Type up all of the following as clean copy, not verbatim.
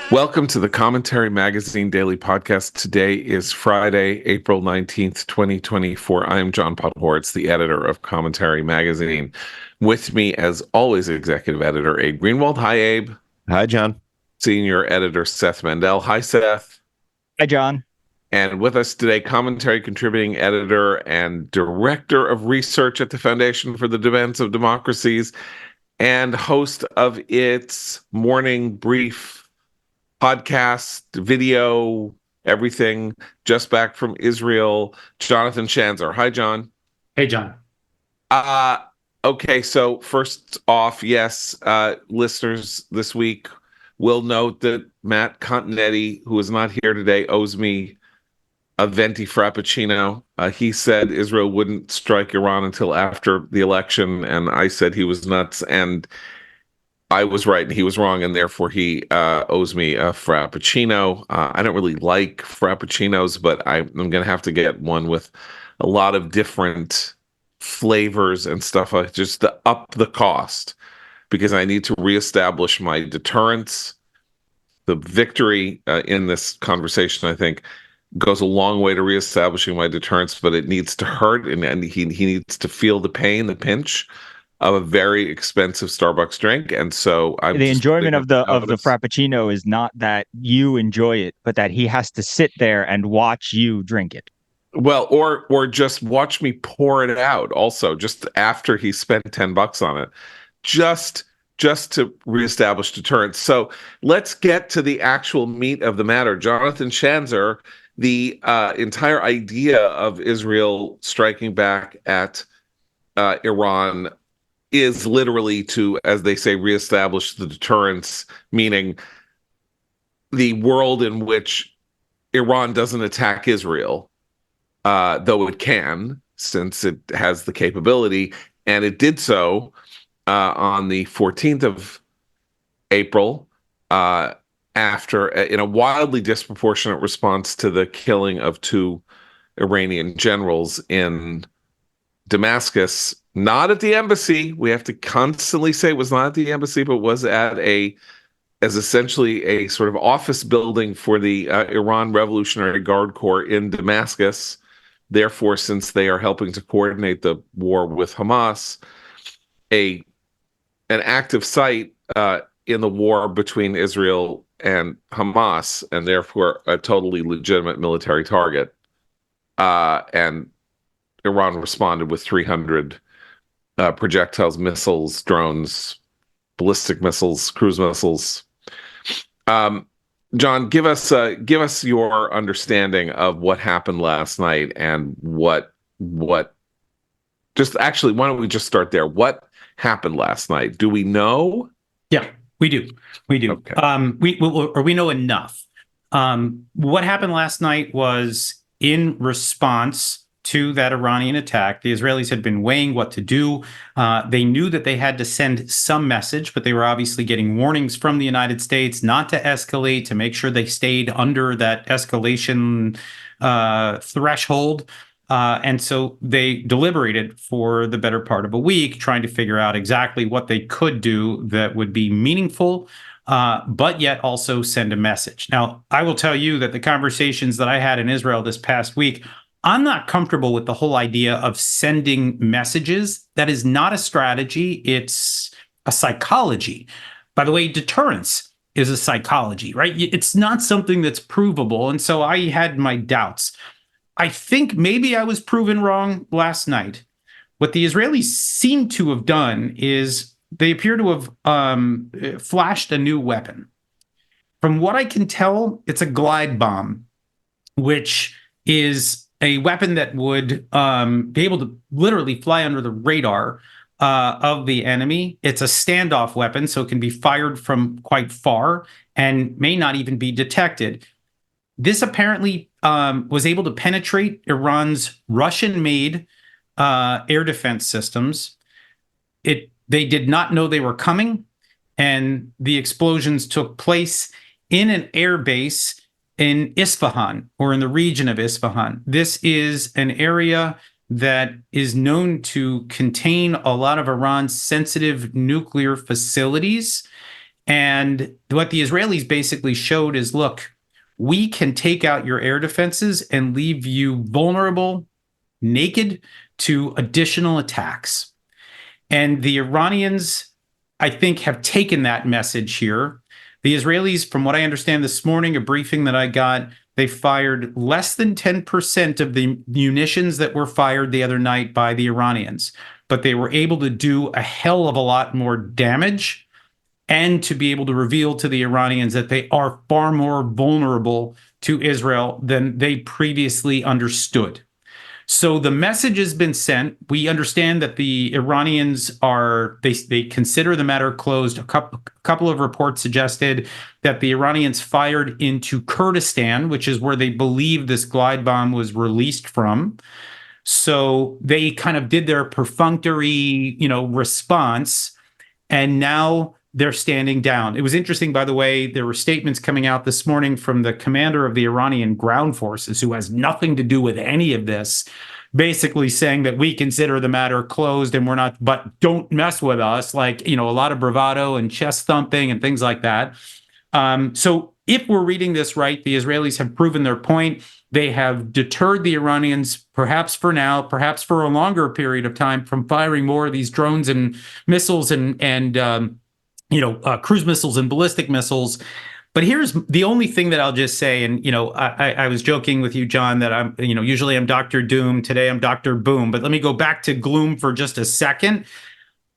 Welcome to the Commentary Magazine Daily Podcast. Today is Friday, April 19th, 2024. I am John Podhoretz, the editor of Commentary Magazine. With me, as always, executive editor Abe Greenwald. Hi, Abe. Hi, John. Senior editor Seth Mandel. Hi, Seth. Hi, John. And with us today, commentary contributing editor and director of research at the Foundation for the Defense of Democracies and host of its morning brief podcast, video, everything, just back from Israel, Jonathan Schanzer. Hi, John. Hey, John. Okay, so first off, yes, listeners this week will note that Matt Continetti, who is not here today, owes me a venti frappuccino. He said Israel wouldn't strike Iran until after the election, and I said he was nuts, and I was right and he was wrong, and therefore he owes me a frappuccino. I don't really like frappuccinos, but I'm going to have to get one with a lot of different flavors and stuff, just to up the cost, because I need to reestablish my deterrence. The victory in this conversation, I think, goes a long way to reestablishing my deterrence, but it needs to hurt, and he needs to feel the pain, the pinch of a very expensive Starbucks drink. And so the enjoyment of the frappuccino is not that you enjoy it, but that he has to sit there and watch you drink it. Well, or just watch me pour it out also, just after he spent $10 on it, just to reestablish deterrence. So let's get to the actual meat of the matter. Jonathan Schanzer, the entire idea of Israel striking back at Iran is literally to, as they say, reestablish the deterrence, meaning the world in which Iran doesn't attack Israel, though it can, since it has the capability, and it did so on the 14th of April, after, in a wildly disproportionate response to the killing of two Iranian generals in Damascus, not at the embassy. We have to constantly say it was not at the embassy, but was as essentially a sort of office building for the Iran Revolutionary Guard Corps in Damascus. Therefore, since they are helping to coordinate the war with Hamas, an active site in the war between Israel and Hamas, and therefore a totally legitimate military target. And Iran responded with 300 projectiles, missiles, drones, ballistic missiles, cruise missiles. John, give us your understanding of what happened last night and what. Just actually, why don't we just start there? What happened last night? Do we know? Yeah, we do. We do. Okay. We know enough. What happened last night was in response to that Iranian attack. The Israelis had been weighing what to do. They knew that they had to send some message, but they were obviously getting warnings from the United States not to escalate, to make sure they stayed under that escalation threshold. And so they deliberated for the better part of a week, trying to figure out exactly what they could do that would be meaningful, but yet also send a message. Now, I will tell you that the conversations that I had in Israel this past week, I'm not comfortable with the whole idea of sending messages. That is not a strategy. It's a psychology. By the way, deterrence is a psychology, right? It's not something that's provable. And so I had my doubts. I think maybe I was proven wrong last night. What the Israelis seem to have done is they appear to have flashed a new weapon. From what I can tell, it's a glide bomb, which is a weapon that would be able to literally fly under the radar of the enemy. It's a standoff weapon, so it can be fired from quite far and may not even be detected. This apparently was able to penetrate Iran's Russian-made air defense systems. They did not know they were coming, and the explosions took place in an air base in Isfahan, or in the region of Isfahan. This is an area that is known to contain a lot of Iran's sensitive nuclear facilities. And what the Israelis basically showed is, look, we can take out your air defenses and leave you vulnerable, naked to additional attacks. And the Iranians, I think, have taken that message here. The Israelis, from what I understand this morning, a briefing that I got, they fired less than 10% of the munitions that were fired the other night by the Iranians, but they were able to do a hell of a lot more damage and to be able to reveal to the Iranians that they are far more vulnerable to Israel than they previously understood. So the message has been sent. We understand that the Iranians they consider the matter closed. A couple of reports suggested that the Iranians fired into Kurdistan, which is where they believe this glide bomb was released from. So they kind of did their perfunctory, response, and now they're standing down. It was interesting, by the way, there were statements coming out this morning from the commander of the Iranian ground forces, who has nothing to do with any of this, basically saying that we consider the matter closed and we're not, but don't mess with us, like, a lot of bravado and chest thumping and things like that. So if we're reading this right, the Israelis have proven their point. They have deterred the Iranians, perhaps for now, perhaps for a longer period of time, from firing more of these drones and missiles and cruise missiles and ballistic missiles. But here's the only thing that I'll just say, and I was joking with you, John, that I'm, usually I'm Dr. Doom. Today I'm Dr. Boom. But let me go back to gloom for just a second.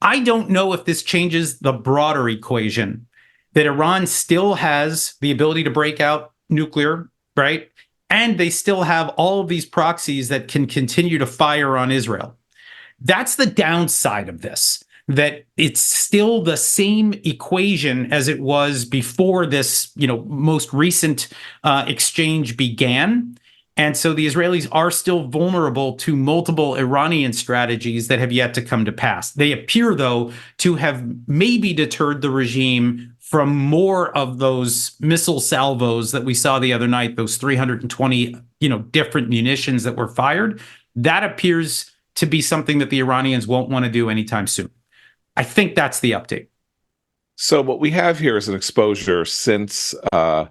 I don't know if this changes the broader equation that Iran still has the ability to break out nuclear, right? And they still have all of these proxies that can continue to fire on Israel. That's the downside of this, that it's still the same equation as it was before this, most recent exchange began. And so the Israelis are still vulnerable to multiple Iranian strategies that have yet to come to pass. They appear, though, to have maybe deterred the regime from more of those missile salvos that we saw the other night, those 320, different munitions that were fired. That appears to be something that the Iranians won't want to do anytime soon. I think that's the update. So what we have here is an exposure since the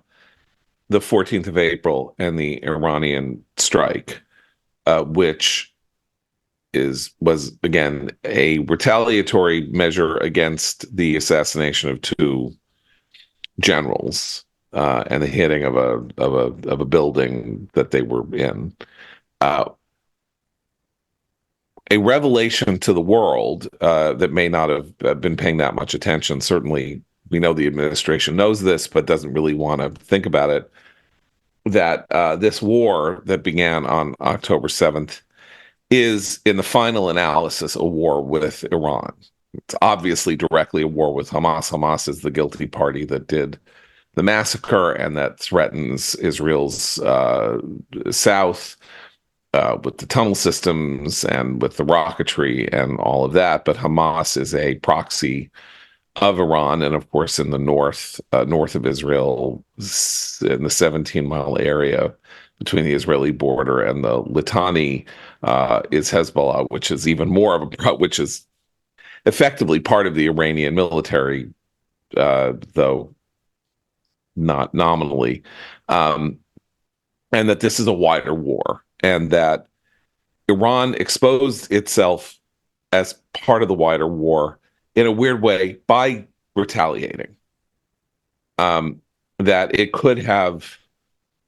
14th of April and the Iranian strike, which was again a retaliatory measure against the assassination of two generals and the hitting of a building that they were in. A revelation to the world that may not have been paying that much attention. Certainly, we know the administration knows this, but doesn't really want to think about it, that this war that began on October 7th is, in the final analysis, a war with Iran. It's obviously directly a war with Hamas. Hamas is the guilty party that did the massacre and that threatens Israel's south, with the tunnel systems and with the rocketry and all of that. But Hamas is a proxy of Iran, and of course in the north of Israel, in the 17-mile area between the Israeli border and the Litani, is Hezbollah, which is even more of which is effectively part of the Iranian military, though not nominally, and that this is a wider war. And that Iran exposed itself as part of the wider war in a weird way by retaliating. That it could have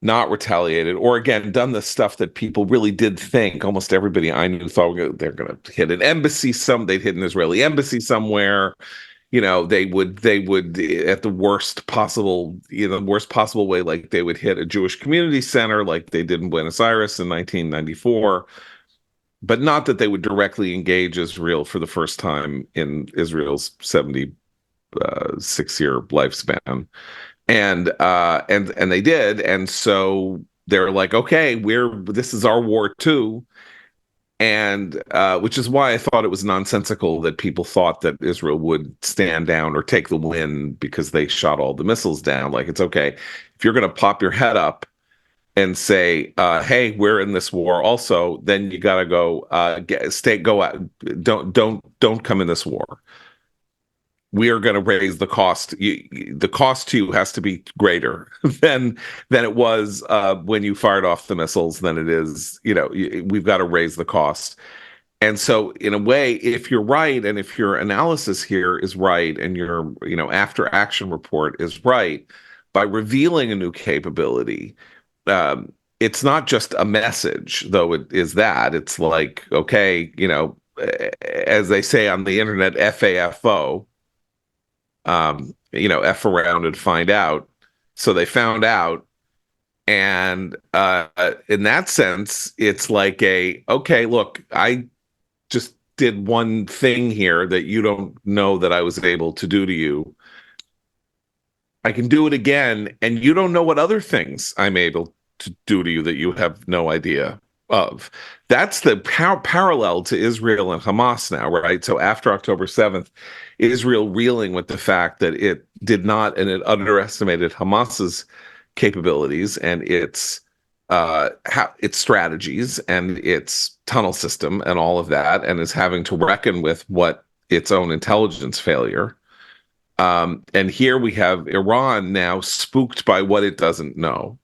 not retaliated, or again, done the stuff that people really did think. Almost everybody I knew thought they're going to hit an embassy. They'd hit an Israeli embassy somewhere. They would at the worst possible way, like they would hit a Jewish community center like they did in Buenos Aires in 1994, but not that they would directly engage Israel for the first time in Israel's 76-year lifespan. And they did. And so they're like, okay, this is our war too. And which is why I thought it was nonsensical that people thought that Israel would stand down or take the win because they shot all the missiles down. Like, it's okay. If you're going to pop your head up and say, hey, we're in this war also, then you got to go, go out. Don't come in this war. we are going to raise the cost. The cost to you has to be greater than it was when you fired off the missiles. Than it is, we've got to raise the cost. And so, in a way, if you're right, and if your analysis here is right, and your after action report is right, by revealing a new capability, it's not just a message, though it is that. It's like, okay, as they say on the internet, FAFO. F around and find out. So they found out. And in that sense, it's like okay, look, I just did one thing here that you don't know that I was able to do to you. I can do it again, and you don't know what other things I'm able to do to you that you have no idea of. That's the parallel to Israel and Hamas now, right? So after October 7th, Israel reeling with the fact that it did not, and it underestimated Hamas's capabilities and its strategies and its tunnel system and all of that, and is having to reckon with what its own intelligence failure. And here we have Iran now spooked by what it doesn't know.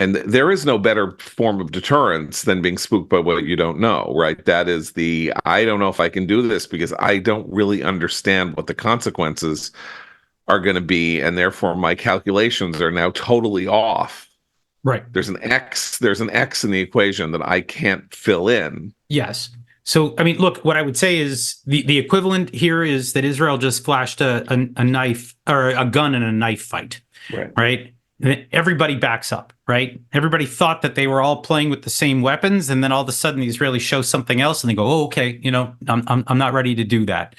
And there is no better form of deterrence than being spooked by what you don't know, right? That is I don't know if I can do this because I don't really understand what the consequences are going to be. And therefore, my calculations are now totally off. Right. There's an X in the equation that I can't fill in. Yes. So, I mean, look, what I would say is the equivalent here is that Israel just flashed a knife or a gun in a knife fight. Right. Everybody backs up, right? Everybody thought that they were all playing with the same weapons, and then all of a sudden the Israelis show something else, and they go, "Oh, okay, I'm not ready to do that."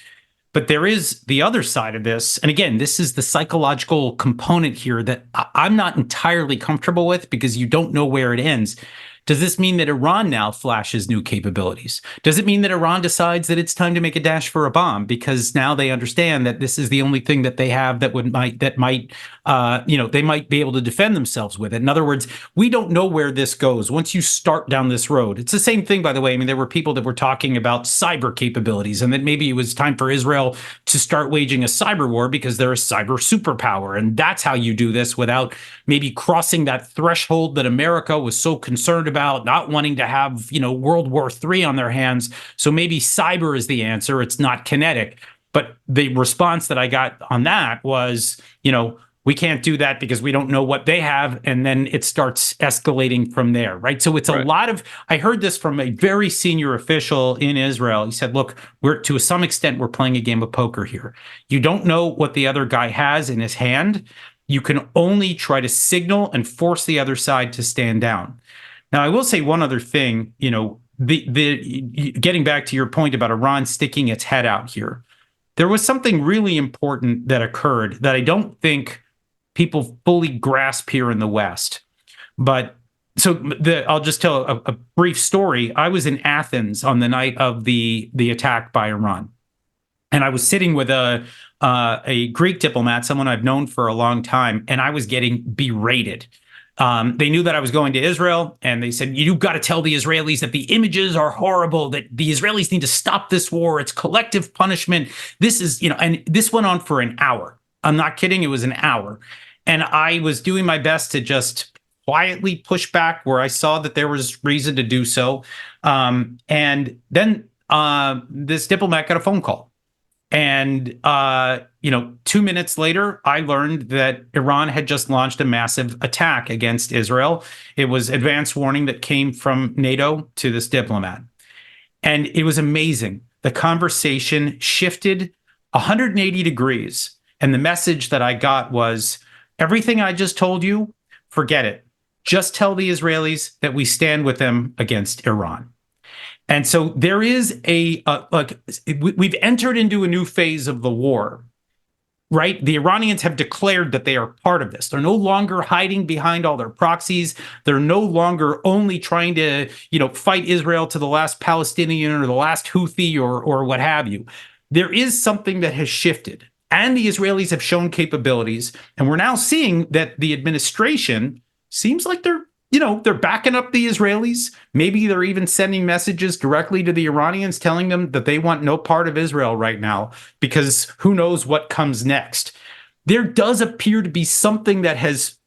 But there is the other side of this, and again, this is the psychological component here that I'm not entirely comfortable with, because you don't know where it ends. Does this mean that Iran now flashes new capabilities? Does it mean that Iran decides that it's time to make a dash for a bomb because now they understand that this is the only thing that they have that might they might be able to defend themselves with it? In other words, we don't know where this goes once you start down this road. It's the same thing, by the way. I mean, there were people that were talking about cyber capabilities, and that maybe it was time for Israel to start waging a cyber war because they're a cyber superpower, and that's how you do this without maybe crossing that threshold that America was so concerned about, not wanting to have, World War III on their hands. So maybe cyber is the answer. It's not kinetic. But the response that I got on that was, we can't do that because we don't know what they have. And then it starts escalating from there, right? So it's a lot of, I heard this from a very senior official in Israel. He said, look, to some extent, we're playing a game of poker here. You don't know what the other guy has in his hand. You can only try to signal and force the other side to stand down. Now, I will say one other thing, getting back to your point about Iran sticking its head out here, there was something really important that occurred that I don't think people fully grasp here in the West. But I'll just tell a brief story. I was in Athens on the night of the attack by Iran, and I was sitting with a Greek diplomat, someone I've known for a long time, and I was getting berated. They knew that I was going to Israel, and they said, you've got to tell the Israelis that the images are horrible, that the Israelis need to stop this war. It's collective punishment. This is, and this went on for an hour. I'm not kidding. It was an hour. And I was doing my best to just quietly push back where I saw that there was reason to do so. And then this diplomat got a phone call. And, 2 minutes later, I learned that Iran had just launched a massive attack against Israel. It was advance warning that came from NATO to this diplomat. And it was amazing. The conversation shifted 180 degrees. And the message that I got was, everything I just told you, forget it. Just tell the Israelis that we stand with them against Iran. And so there is we've entered into a new phase of the war, right? The Iranians have declared that they are part of this. They're no longer hiding behind all their proxies. They're no longer only trying to, fight Israel to the last Palestinian or the last Houthi or what have you. There is something that has shifted, and the Israelis have shown capabilities. And we're now seeing that the administration seems like they're they're backing up the Israelis. Maybe they're even sending messages directly to the Iranians telling them that they want no part of Israel right now, because who knows what comes next. There does appear to be something that has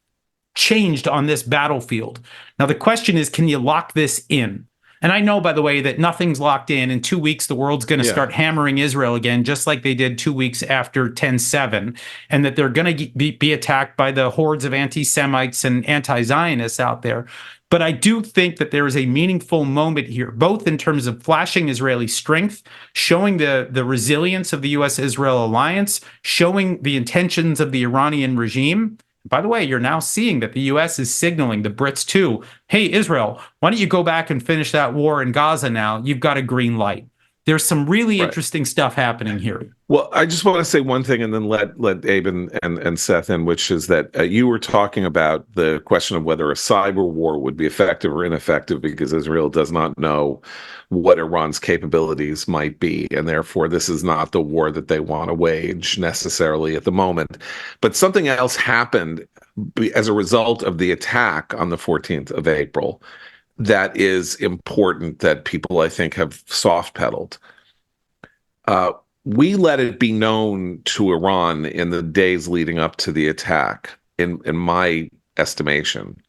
changed on this battlefield. Now, the question is, can you lock this in? And I know, by the way, that nothing's locked in. In 2 weeks, the world's going to start hammering Israel again, just like they did 2 weeks after 10/7, and that they're going to be attacked by the hordes of anti-Semites and anti-Zionists out there. But I do think that there is a meaningful moment here, both in terms of flashing Israeli strength, showing the resilience of the U.S.-Israel alliance, showing the intentions of the Iranian regime. By the way, you're now seeing that the U.S. is signaling, the Brits too, hey, Israel, why don't you go back and finish that war in Gaza now? You've got a green light. There's some really interesting stuff happening here. Well, I just want to say one thing and then let Abe and Seth in, which is that you were talking about the question of whether a cyber war would be effective or ineffective because Israel does not know what Iran's capabilities might be. And therefore, this is not the war that they want to wage necessarily at the moment. But something else happened as a result of the attack on the 14th of April that is important that people, I think, have soft pedaled. We let it be known to Iran in the days leading up to the attack, in my estimation,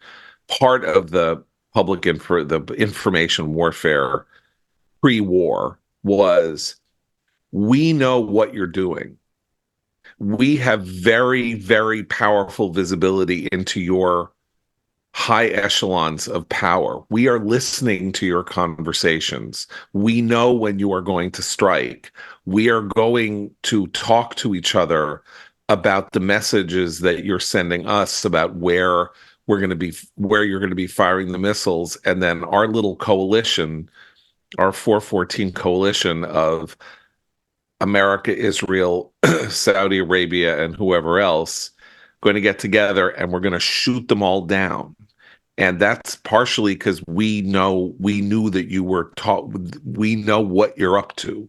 part of the the information warfare pre-war was, we know what you're doing. We have very, very powerful visibility into your high echelons of power. We are listening to your conversations. We know when you are going to strike. We are going to talk to each other about the messages that you're sending us about where you're going to be firing the missiles. And then our little coalition, our 414 coalition of America, Israel, Saudi Arabia, and whoever else, going to get together and we're going to shoot them all down. And that's partially because we knew that you were taught, we know what you're up to.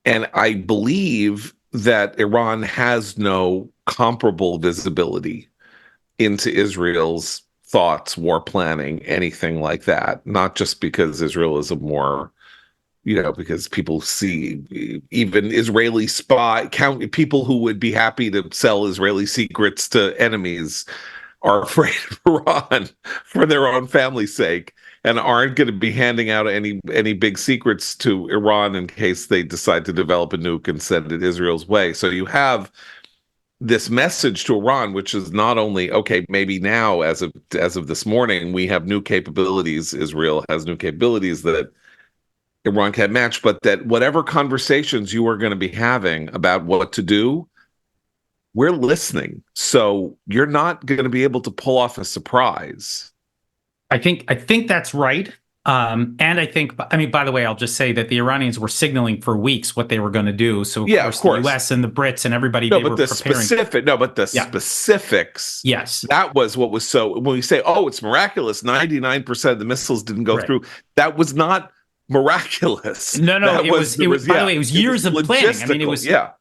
And I believe that Iran has no comparable visibility into Israel's thoughts, war planning, anything like that. Not just because Israel is a more, because people see even Israeli people who would be happy to sell Israeli secrets to enemies are afraid of Iran for their own family's sake and aren't going to be handing out any big secrets to Iran in case they decide to develop a nuke and send it Israel's way. So you have this message to Iran, which is not only, okay, maybe now as of this morning, we have new capabilities. Israel has new capabilities that Iran can't match, but that whatever conversations you are going to be having about what to do, we're listening. So you're not going to be able to pull off a surprise. I think that's right. And I think, by the way, I'll just say that the Iranians were signaling for weeks what they were going to do. So of course, the US and the Brits and everybody, they were preparing. Specifics. Yes. That was what was so, when we say, oh, it's miraculous, 99% of the missiles didn't go through. That was not miraculous. No, it was by the way, it was years of planning. I mean,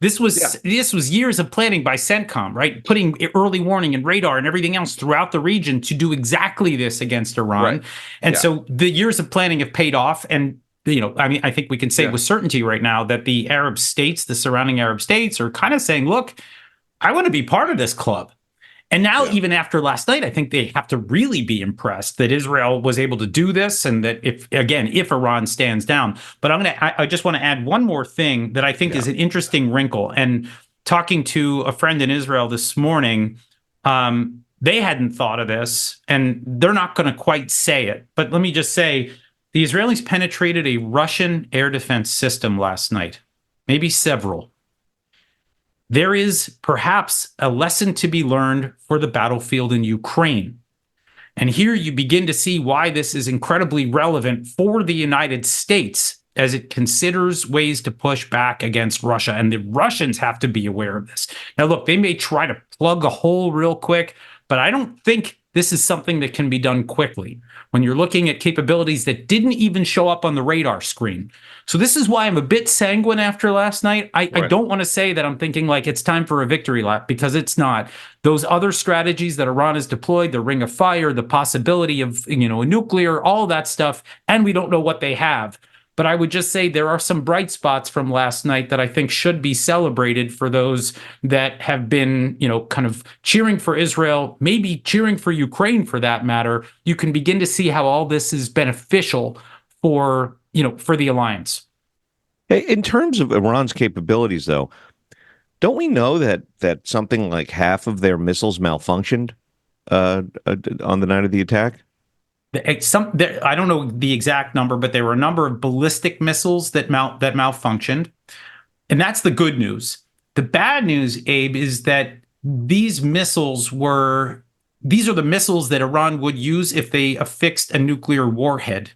this was years of planning by CENTCOM, right? Putting early warning and radar and everything else throughout the region to do exactly this against Iran. Right. And so the years of planning have paid off. And, I think we can say with certainty right now that the Arab states, the surrounding Arab states, are kind of saying, look, I want to be part of this club. And now, even after last night, I think they have to really be impressed that Israel was able to do this, and that if Iran stands down. But I just want to add one more thing that I think is an interesting wrinkle. And talking to a friend in Israel this morning, they hadn't thought of this, and they're not going to quite say it. But let me just say, the Israelis penetrated a Russian air defense system last night, maybe several. There is perhaps a lesson to be learned for the battlefield in Ukraine. And here you begin to see why this is incredibly relevant for the United States as it considers ways to push back against Russia. And the Russians have to be aware of this. Now, look, they may try to plug a hole real quick, but I don't think this is something that can be done quickly. When you're looking at capabilities that didn't even show up on the radar screen. So this is why I'm a bit sanguine after last night. I don't want to say that I'm thinking like it's time for a victory lap, because it's not. Those other strategies that Iran has deployed, the Ring of Fire, the possibility of, a nuclear, all that stuff, and we don't know what they have. But I would just say there are some bright spots from last night that I think should be celebrated for those that have been, kind of cheering for Israel, maybe cheering for Ukraine for that matter. You can begin to see how all this is beneficial for the alliance. In terms of Iran's capabilities, though, don't we know that something like half of their missiles malfunctioned on the night of the attack? I don't know the exact number, but there were a number of ballistic missiles that malfunctioned, and that's the good news. The bad news, Abe, is that these are the missiles that Iran would use if they affixed a nuclear warhead.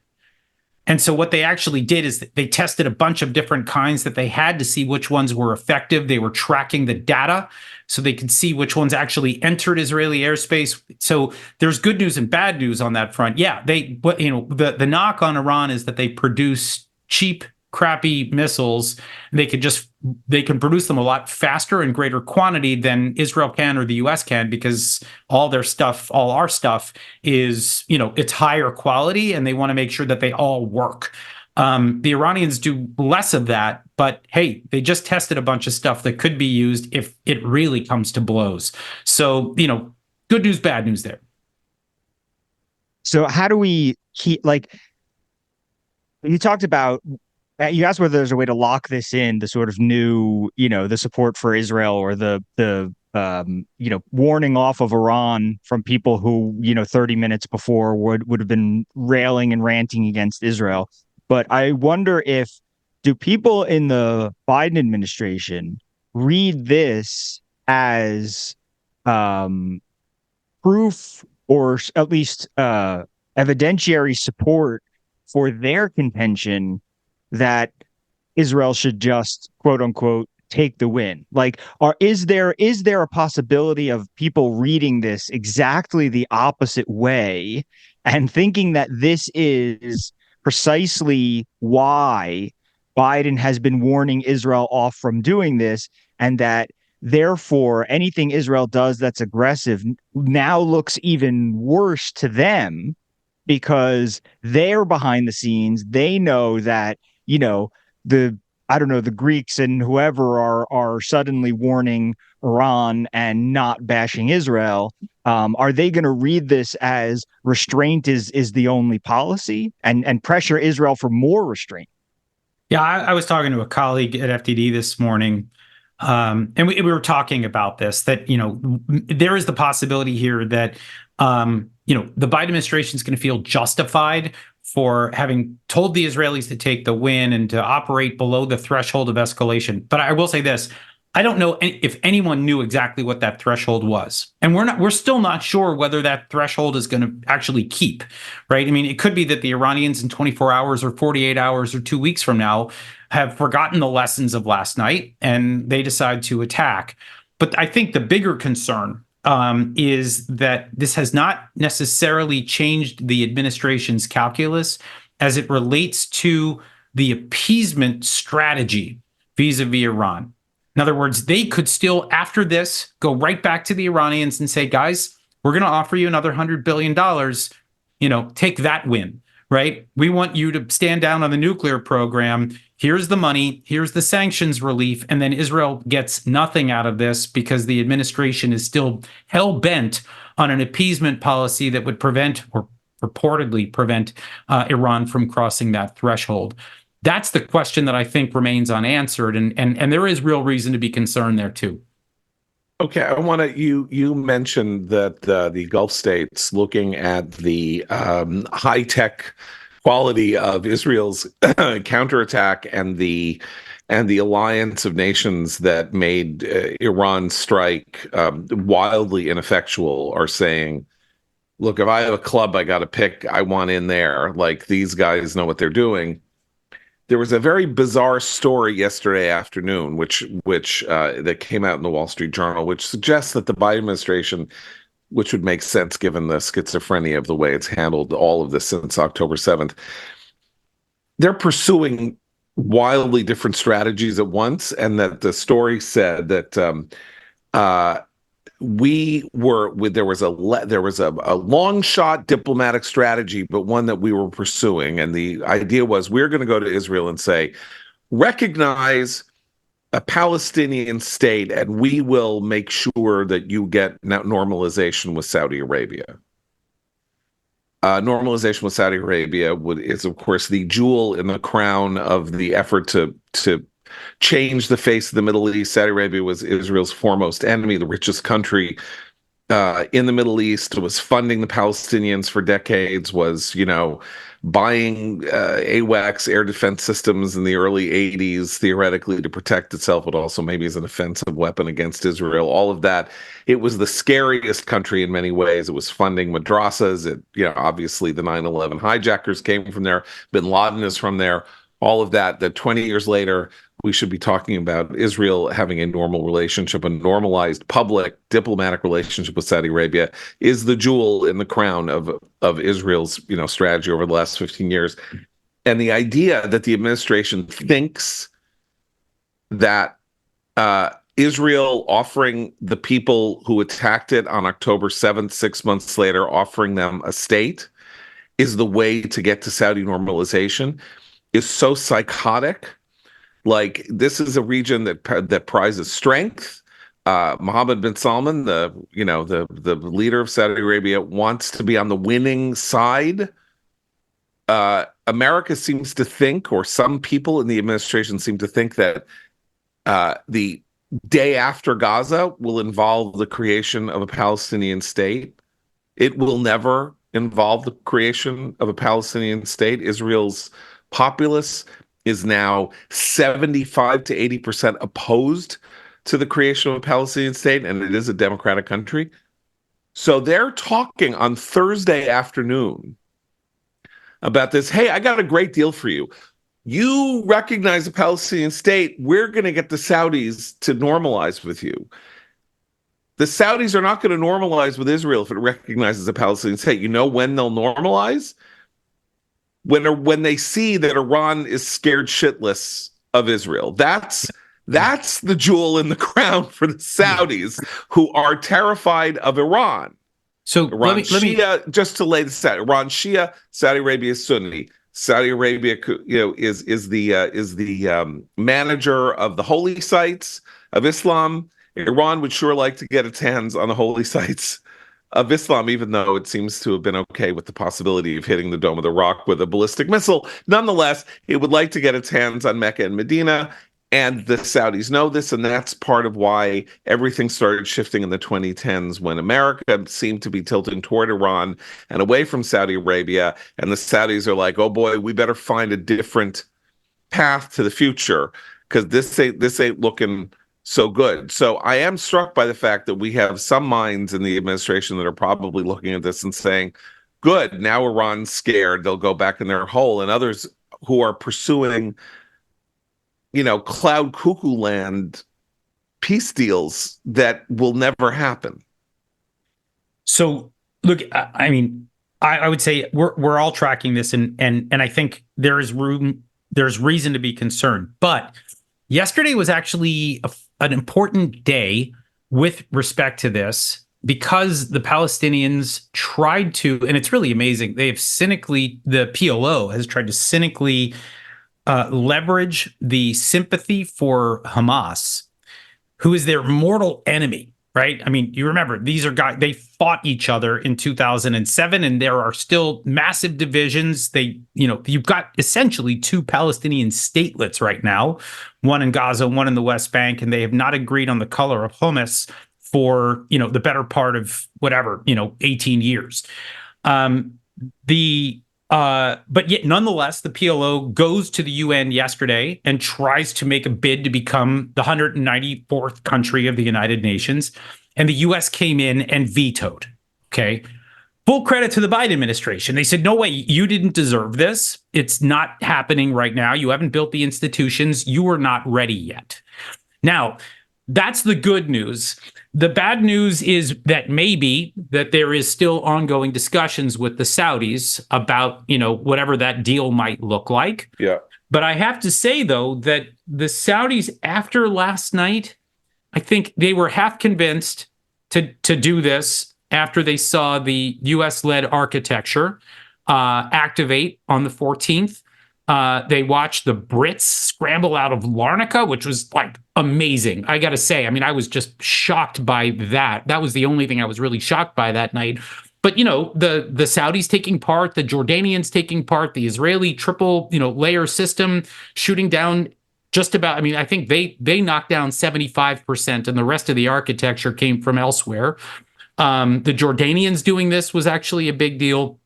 And so what they actually did is they tested a bunch of different kinds that they had to see which ones were effective. They were tracking the data so they could see which ones actually entered Israeli airspace. So there's good news and bad news on that front. Yeah, the knock on Iran is that they produce cheap, crappy missiles. They can produce them a lot faster and greater quantity than Israel can or the US can, because all our stuff is, it's higher quality, and they want to make sure that they all work. The Iranians do less of that, but hey, they just tested a bunch of stuff that could be used if it really comes to blows. So, good news, bad news there. So how do we keep, you talked about, you asked whether there's a way to lock this in, the sort of new, the support for Israel, or the warning off of Iran from people who, 30 minutes before would have been railing and ranting against Israel. But I wonder do people in the Biden administration read this as proof, or at least evidentiary support for their contention that Israel should just, quote unquote, take the win? Is there a possibility of people reading this exactly the opposite way and thinking that this is precisely why Biden has been warning Israel off from doing this, and that therefore anything Israel does that's aggressive now looks even worse to them because they're behind the scenes? They know that the Greeks and whoever are suddenly warning Iran and not bashing Israel. Are they going to read this as restraint is the only policy, and pressure Israel for more restraint? Yeah, I was talking to a colleague at FTD this morning, and we were talking about this, that, there is the possibility here that, the Biden administration is going to feel justified for having told the Israelis to take the win and to operate below the threshold of escalation. But I will say this: I don't know if anyone knew exactly what that threshold was. And we're still not sure whether that threshold is going to actually keep, right? I mean, it could be that the Iranians in 24 hours or 48 hours or 2 weeks from now have forgotten the lessons of last night and they decide to attack. But I think the bigger concern is that this has not necessarily changed the administration's calculus as it relates to the appeasement strategy vis-a-vis Iran. In other words, they could still, after this, go right back to the Iranians and say, guys, we're going to offer you another $100 billion. Take that win, right? We want you to stand down on the nuclear program. Here's the money. Here's the sanctions relief. And then Israel gets nothing out of this because the administration is still hell-bent on an appeasement policy that would prevent, or purportedly prevent, Iran from crossing that threshold. That's the question that I think remains unanswered, and there is real reason to be concerned there too. Okay, I want to. You mentioned that the Gulf states, looking at the high tech quality of Israel's counterattack and the alliance of nations that made Iran's strike wildly ineffectual, are saying, look, if I have a club I got to pick, I want in there. Like, these guys know what they're doing. There was a very bizarre story yesterday afternoon, which that came out in the Wall Street Journal, which suggests that the Biden administration which would make sense given the schizophrenia of the way it's handled all of this since October 7th. They're pursuing wildly different strategies at once, and that the story said that there was a long shot diplomatic strategy, but one that we were pursuing, and the idea was we're going to go to Israel and say, recognize a Palestinian state, and we will make sure that you get normalization with Saudi Arabia. Normalization with Saudi Arabia is, of course, the jewel in the crown of the effort to change the face of the Middle East. Saudi Arabia was Israel's foremost enemy, the richest country in the Middle East, was funding the Palestinians for decades, was, buying AWACS air defense systems in the early 80s, theoretically to protect itself, but also maybe as an offensive weapon against Israel. All of that. It was the scariest country in many ways. It was funding madrasas. Obviously the 9/11 hijackers came from there. Bin Laden is from there. All of that 20 years later, we should be talking about Israel having a normal relationship, a normalized public diplomatic relationship with Saudi Arabia is the jewel in the crown of Israel's, strategy over the last 15 years. And the idea that the administration thinks that Israel offering the people who attacked it on October 7th, 6 months later, offering them a state is the way to get to Saudi normalization is so psychotic. Like, this is a region that prizes strength. Mohammed bin Salman, the leader of Saudi Arabia, wants to be on the winning side. America seems to think, or some people in the administration seem to think, that the day after Gaza will involve the creation of a Palestinian state. It will never involve the creation of a Palestinian state. Israel's populace is now 75 to 80% opposed to the creation of a Palestinian state, and it is a democratic country. So they're talking on Thursday afternoon about this. Hey, I got a great deal for you. You recognize a Palestinian state, we're going to get the Saudis to normalize with you. The Saudis are not going to normalize with Israel if it recognizes a Palestinian state. You know when they'll normalize? When they see that Iran is scared shitless of Israel. That's the jewel in the crown for the Saudis, who are terrified of Iran. So Iran Shia, just to lay this out, Iran Shia, Saudi Arabia is Sunni. Saudi Arabia, is the manager of the holy sites of Islam. Iran would sure like to get its hands on the holy sites of Islam, even though it seems to have been okay with the possibility of hitting the Dome of the Rock with a ballistic missile. Nonetheless, it would like to get its hands on Mecca and Medina, and the Saudis know this, and that's part of why everything started shifting in the 2010s when America seemed to be tilting toward Iran and away from Saudi Arabia, and the Saudis are like, oh boy, we better find a different path to the future, because this ain't looking so good. So I am struck by the fact that we have some minds in the administration that are probably looking at this and saying, good, now Iran's scared, they'll go back in their hole, and others who are pursuing, cloud cuckoo land peace deals that will never happen. So look, I mean, I would say we're all tracking this, and I think there's reason to be concerned. But yesterday was actually an important day with respect to this, because the Palestinians tried to, and it's really amazing, the PLO has tried to cynically leverage the sympathy for Hamas, who is their mortal enemy, right? I mean, you remember, these are guys, they fought each other in 2007, and there are still massive divisions. You've got essentially two Palestinian statelets right now, one in Gaza, one in the West Bank, and they have not agreed on the color of hummus for, the better part of 18 years. But yet, nonetheless, the PLO goes to the UN yesterday and tries to make a bid to become the 194th country of the United Nations. And the US came in and vetoed. Okay. Full credit to the Biden administration. They said, no way, you didn't deserve this. It's not happening right now. You haven't built the institutions. You are not ready yet. Now, That's the good news. The bad news is that maybe that there is still ongoing discussions with the Saudis about, whatever that deal might look like. Yeah. But I have to say, though, that the Saudis, after last night, I think they were half convinced to do this after they saw the U.S.-led architecture activate on the 14th. They watched the Brits scramble out of Larnaca, which was like amazing. I got to say, I mean, I was just shocked by that. That was the only thing I was really shocked by that night. But, the Saudis taking part, the Jordanians taking part, the Israeli triple, layer system shooting down just about, I mean, I think they knocked down 75% and the rest of the architecture came from elsewhere. The Jordanians doing this was actually a big deal.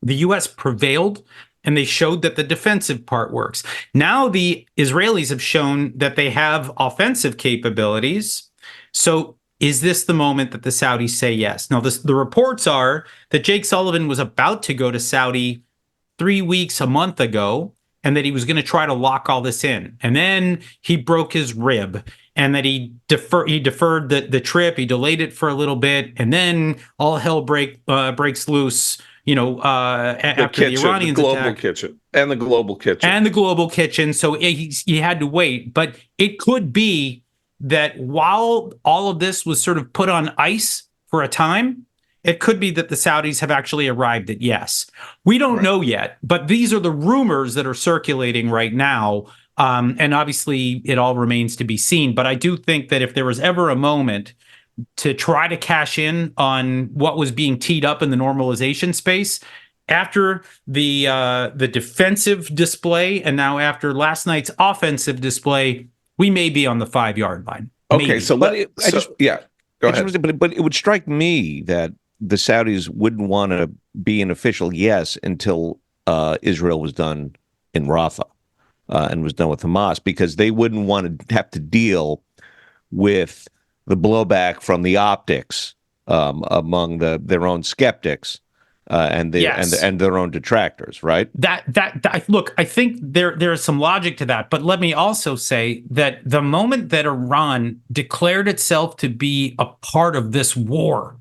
The U.S. prevailed, and they showed that the defensive part works. Now the Israelis have shown that they have offensive capabilities. So is this the moment that the Saudis say yes? Now, the reports are that Jake Sullivan was about to go to Saudi 3 weeks, a month ago, and that he was going to try to lock all this in. And then he broke his rib, and that he deferred the trip. He delayed it for a little bit, and then all hell breaks loose. After the Iranians the global attack. kitchen and the global kitchen and the global kitchen. So he had to wait, but it could be that while all of this was sort of put on ice for a time, it could be that the Saudis have actually arrived at yes. We don't know yet, but these are the rumors that are circulating right now. And obviously it all remains to be seen. But I do think that if there was ever a moment to try to cash in on what was being teed up in the normalization space, after the defensive display and now after last night's offensive display, we may be on the 5-yard line. Okay, Maybe. so go ahead. But it would strike me that the Saudis wouldn't want to be an official yes until Israel was done in Rafah and was done with Hamas, because they wouldn't want to have to deal with the blowback from the optics among their own skeptics and their own detractors, right? That look, I think there is some logic to that, but let me also say that the moment that Iran declared itself to be a part of this war,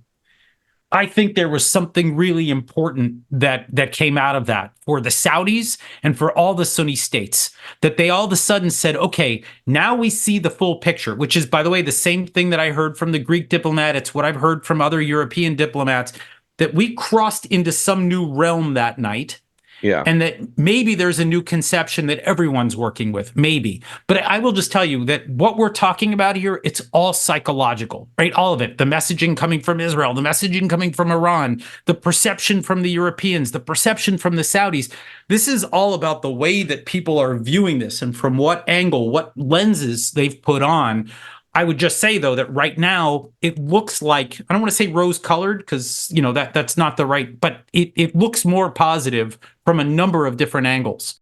I think there was something really important that came out of that for the Saudis and for all the Sunni states, that they all of a sudden said, okay, now we see the full picture, which is, by the way, the same thing that I heard from the Greek diplomat. It's what I've heard from other European diplomats, that we crossed into some new realm that night. Yeah. And that maybe there's a new conception that everyone's working with, maybe. But I will just tell you that what we're talking about here, it's all psychological, right? All of it. The messaging coming from Israel, the messaging coming from Iran, the perception from the Europeans, the perception from the Saudis. This is all about the way that people are viewing this and from what angle, what lenses they've put on. I would just say, though, that right now it looks like, I don't want to say rose-colored because, that's not the right, but it looks more positive from a number of different angles.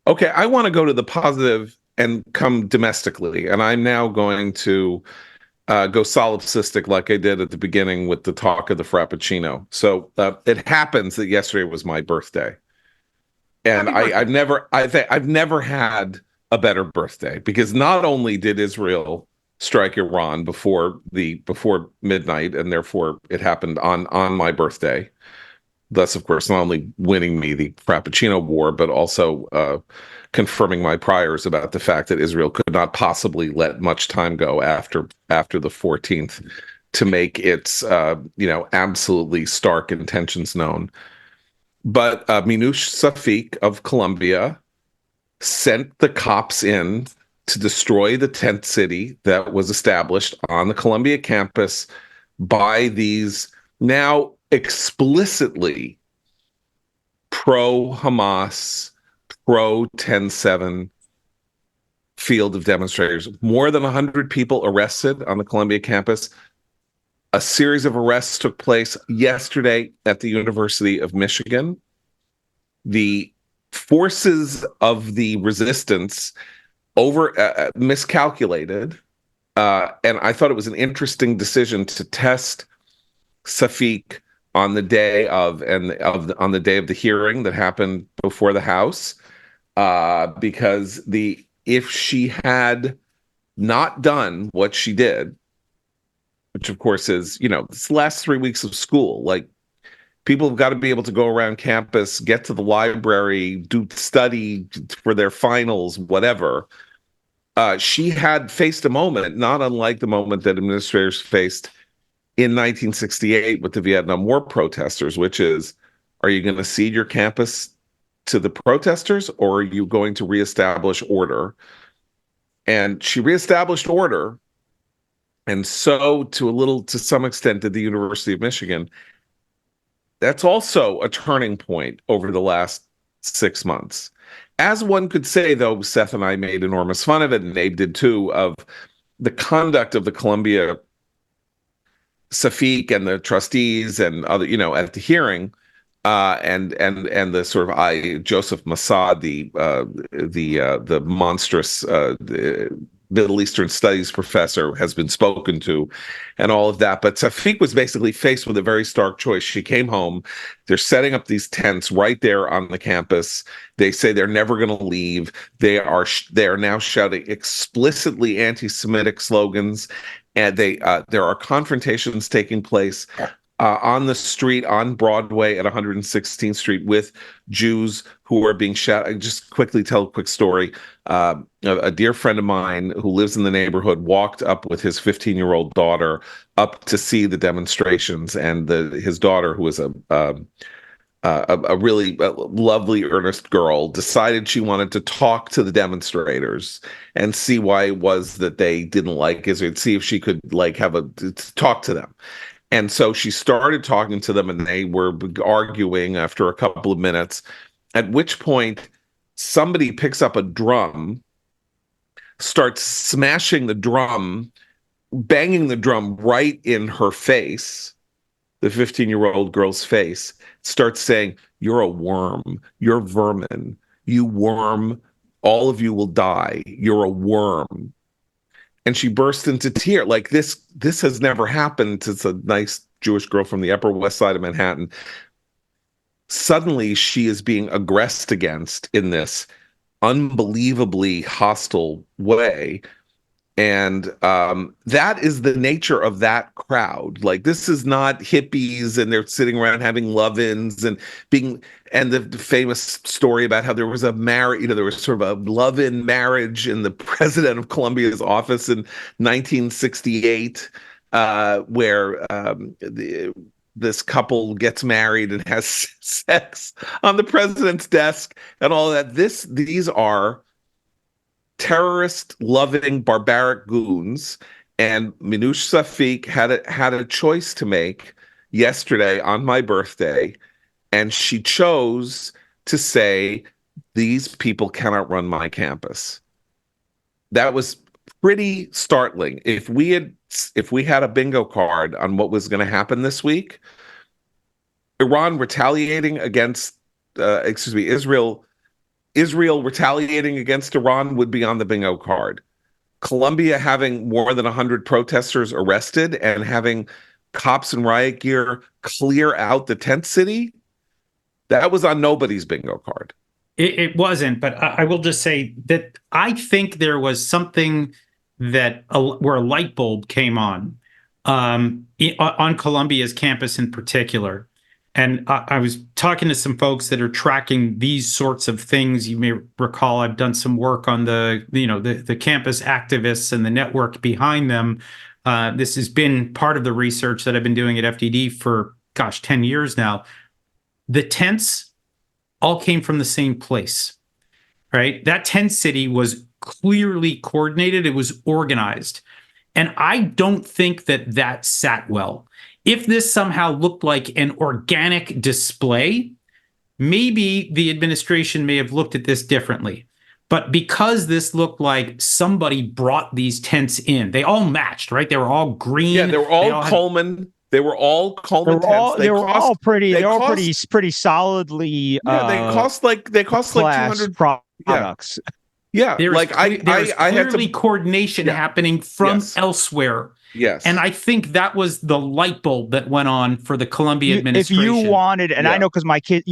Okay, I want to go to the positive and come domestically, and I'm now going to go solipsistic like I did at the beginning with the talk of the Frappuccino. So it happens that yesterday was my birthday. And I've never had a better birthday, because not only did Israel strike Iran before midnight, and therefore it happened on my birthday, thus of course not only winning me the Frappuccino war, but also confirming my priors about the fact that Israel could not possibly let much time go after the 14th to make its absolutely stark intentions known. But Minouche Safik of Colombia sent the cops in to destroy the tent city that was established on the Columbia campus by these now explicitly pro-Hamas, pro-10-7 field of demonstrators. More than 100 people arrested on the Columbia campus. A series of arrests took place yesterday at the University of Michigan. The forces of the resistance miscalculated, and I thought it was an interesting decision to test Safik on the day of the hearing that happened before the House. because if she had not done what she did, which of course is, this last 3 weeks of school, like people have got to be able to go around campus, get to the library, do study for their finals, whatever. She had faced a moment, not unlike the moment that administrators faced in 1968 with the Vietnam War protesters, which is, are you going to cede your campus to the protesters, or are you going to reestablish order? And she reestablished order. And so to some extent did the University of Michigan. That's also a turning point over the last 6 months. As one could say, though, Seth and I made enormous fun of it, and Abe did too, of the conduct of the Columbia Safik and the trustees and other, at the hearing, and the sort of Joseph Mossad, the monstrous the Middle Eastern Studies professor, has been spoken to, and all of that. But Safik was basically faced with a very stark choice. She came home. They're setting up these tents right there on the campus. They say they're never going to leave. They are now shouting explicitly anti-Semitic slogans, and there are confrontations taking place on the street on Broadway at 116th Street with Jews who are being shot. I just quickly tell a quick story. A dear friend of mine who lives in the neighborhood walked up with his 15-year-old daughter up to see the demonstrations, and his daughter, who was a really lovely, earnest girl, decided she wanted to talk to the demonstrators and see why it was that they didn't like Israel, see if she could talk to them. And so she started talking to them, and they were arguing after a couple of minutes, at which point somebody picks up a drum, starts smashing the drum, banging the drum right in her face, the 15-year-old girl's face, starts saying, "You're a worm. You're vermin. You worm. All of you will die. You're a worm." And she burst into tears. Like this has never happened. It's a nice Jewish girl from the Upper West Side of Manhattan. Suddenly, she is being aggressed against in this unbelievably hostile way. And that is the nature of that crowd. Like, this is not hippies and they're sitting around having love-ins and the famous story about how there was there was sort of a love-in marriage in the president of Columbia's office in 1968, where this couple gets married and has sex on the president's desk and all that. These are terrorist-loving, barbaric goons, and Minouche Safik had a choice to make yesterday on my birthday, and she chose to say, "These people cannot run my campus." That was pretty startling. If we had a bingo card on what was going to happen this week, Iran retaliating against, Israel retaliating against Iran would be on the bingo card. Colombia having more than 100 protesters arrested and having cops in riot gear clear out the tent city, that was on nobody's bingo card. It wasn't, but I will just say that I think there was something where a light bulb came on Columbia's campus in particular. And I was talking to some folks that are tracking these sorts of things. You may recall I've done some work on the campus activists and the network behind them. This has been part of the research that I've been doing at FDD for, 10 years now. The tents all came from the same place, right? That tent city was clearly coordinated. It was organized. And I don't think that sat well. If this somehow looked like an organic display, maybe the administration may have looked at this differently. But because this looked like somebody brought these tents in, they all matched, right? They were all green. Yeah, they were all Coleman. They were all Coleman tents. They were all pretty solidly. They cost like 200 products. Yeah, there's I had clearly coordination happening from elsewhere. Yes. And I think that was the light bulb that went on for the Columbia If administration. you wanted, and I Yeah. know because my kid,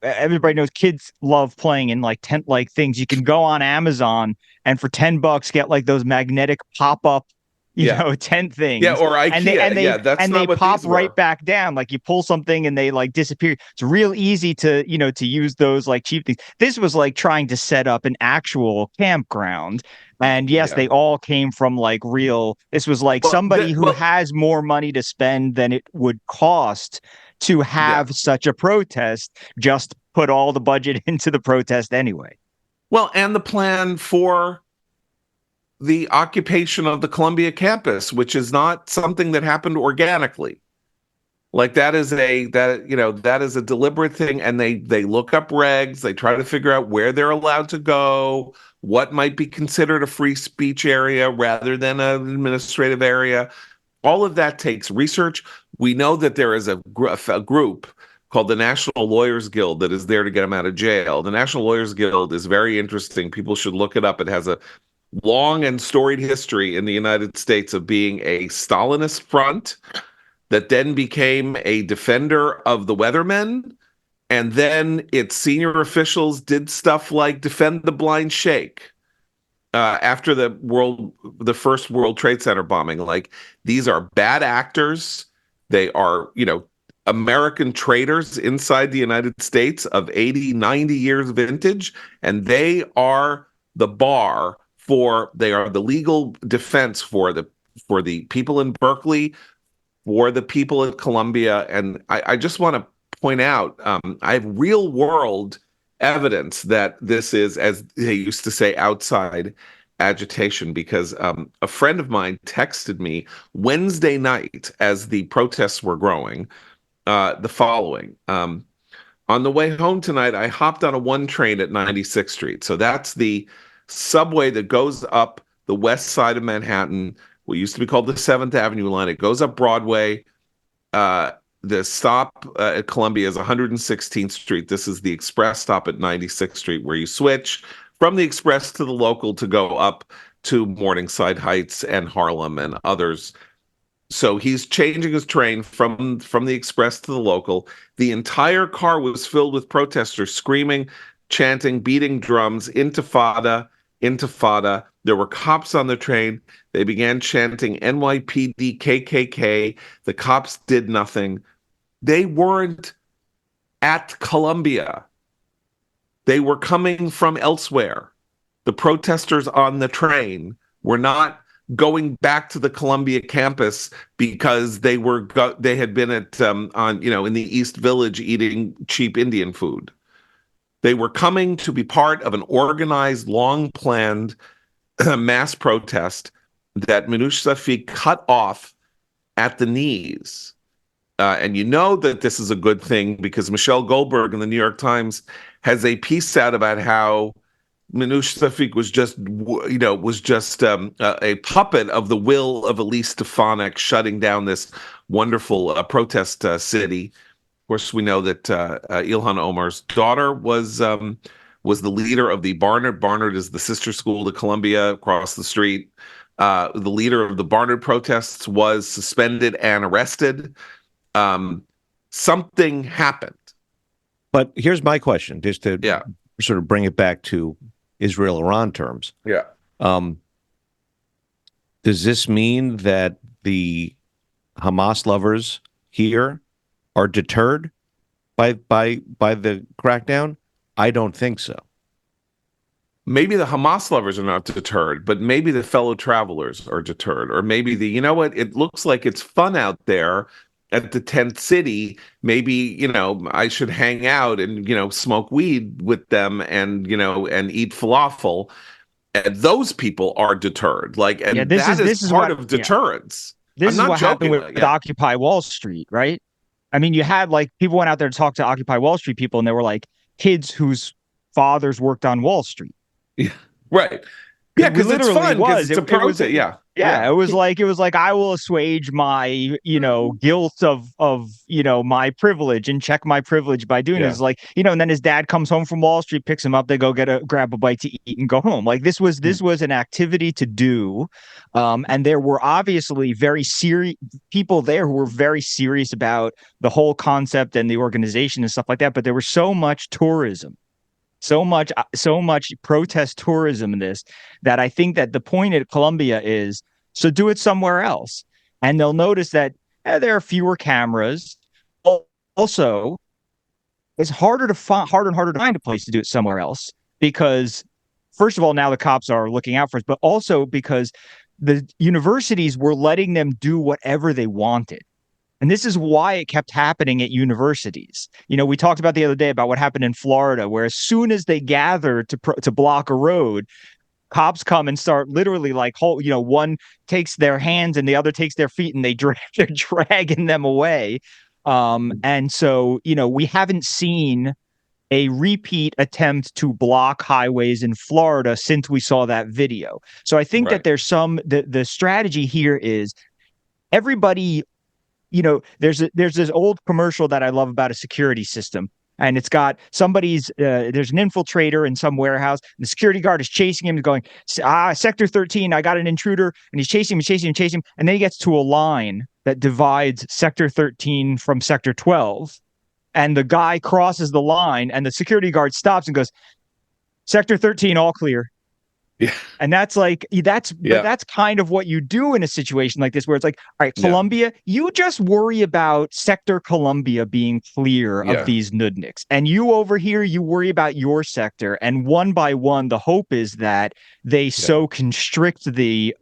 everybody knows kids love playing in like tent like things. You can go on Amazon and for $10 get like those magnetic pop up, Yeah. tent things. Yeah, or IKEA. Yeah, that's they not what pop these right were. back down. Like you pull something and they like disappear. It's real easy to to use those like cheap things. This was like trying to set up an actual campground. And yes, Yeah. they all came from like real. This was like somebody who Well, has more money to spend than it would cost to yeah. have such a protest, just put all the budget into the protest anyway. Well, and the plan for the occupation of the Columbia campus, which is not something that happened organically. Like that is a deliberate thing, and they look up regs, they try to figure out where they're allowed to go, what might be considered a free speech area rather than an administrative area. All of that takes research. We know that there is a group called the National Lawyers Guild that is there to get them out of jail. The National Lawyers Guild is very interesting. People should look it up. It has a long and storied history in the United States of being a Stalinist front that then became a defender of the Weathermen. And then its senior officials did stuff like defend the blind sheikh after the first World Trade Center bombing. Like, these are bad actors. They are, American traitors inside the United States of 80, 90 years vintage. And they are the bar they are the legal defense for the people in Berkeley, for the people at Columbia. And I just want to point out, I have real world evidence that this is, as they used to say, outside agitation, because a friend of mine texted me Wednesday night as the protests were growing, the following. On the way home tonight, I hopped on a 1 train at 96th Street. So that's the subway that goes up the west side of Manhattan, what used to be called the 7th Avenue line. It goes up Broadway. The stop at Columbia is 116th Street. This is the express stop at 96th Street, where you switch from the express to the local to go up to Morningside Heights and Harlem and others. So he's changing his train from the express to the local. The entire car was filled with protesters screaming, chanting, beating drums, "Intifada, Intifada." There were cops on the train. They began chanting NYPD, KKK. The cops did nothing. They weren't at Columbia. They were coming from elsewhere. The protesters on the train were not going back to the Columbia campus because they had been at in the East Village eating cheap Indian food. They were coming to be part of an organized, long-planned mass protest that Manoush Safiq cut off at the knees. And you know that this is a good thing because Michelle Goldberg in the New York Times has a piece out about how Manoush Safiq was just a puppet of the will of Elise Stefanik shutting down this wonderful protest city. Of course, we know that Ilhan Omar's daughter was the leader of the Barnard. Barnard is the sister school to Columbia across the street. The leader of the Barnard protests was suspended and arrested. Something happened. But here's my question, just to sort of bring it back to Israel-Iran terms. Yeah. Does this mean that the Hamas lovers here are deterred by the crackdown? I don't think so. Maybe the Hamas lovers are not deterred, but maybe the fellow travelers are deterred. Or maybe it looks like it's fun out there at the tent city. Maybe, I should hang out and, smoke weed with them and eat falafel. And those people are deterred. This is part of deterrence. This is what happened with Occupy Wall Street, right? I mean, you had people went out there to talk to Occupy Wall Street people, and they were like kids whose fathers worked on Wall Street. Yeah, right. Yeah, because it's fun. It's a protest. Yeah, it was like I will assuage my, guilt of, my privilege and check my privilege by doing Yeah. this. Like, and then his dad comes home from Wall Street, picks him up, they go grab a bite to eat and go home. Like this was an activity to do. And there were obviously very serious people there who were very serious about the whole concept and the organization and stuff like that. But there was so much tourism, so much protest tourism in this, that I think that the point at Columbia is, so do it somewhere else, and they'll notice that there are fewer cameras. Also, it's harder and harder to find a place to do it somewhere else, because first of all, now the cops are looking out for us, but also because the universities were letting them do whatever they wanted. And this is why it kept happening at universities. We talked about the other day about what happened in Florida, where as soon as they gathered to block a road, cops come and start literally like, one takes their hands and the other takes their feet, and they're dragging them away. And so, we haven't seen a repeat attempt to block highways in Florida since we saw that video. So I think that there's the strategy here is everybody. There's this old commercial that I love about a security system, and it's got there's an infiltrator in some warehouse, and the security guard is chasing him, going, Sector 13, I got an intruder, and he's chasing him, and then he gets to a line that divides Sector 13 from Sector 12, and the guy crosses the line, and the security guard stops and goes, Sector 13, all clear. Yeah. And that's kind of what you do in a situation like this, where it's like, all right, Columbia, you just worry about Sector Columbia being clear of these nudniks. And you over here, you worry about your sector. And one by one, the hope is that they so constrict the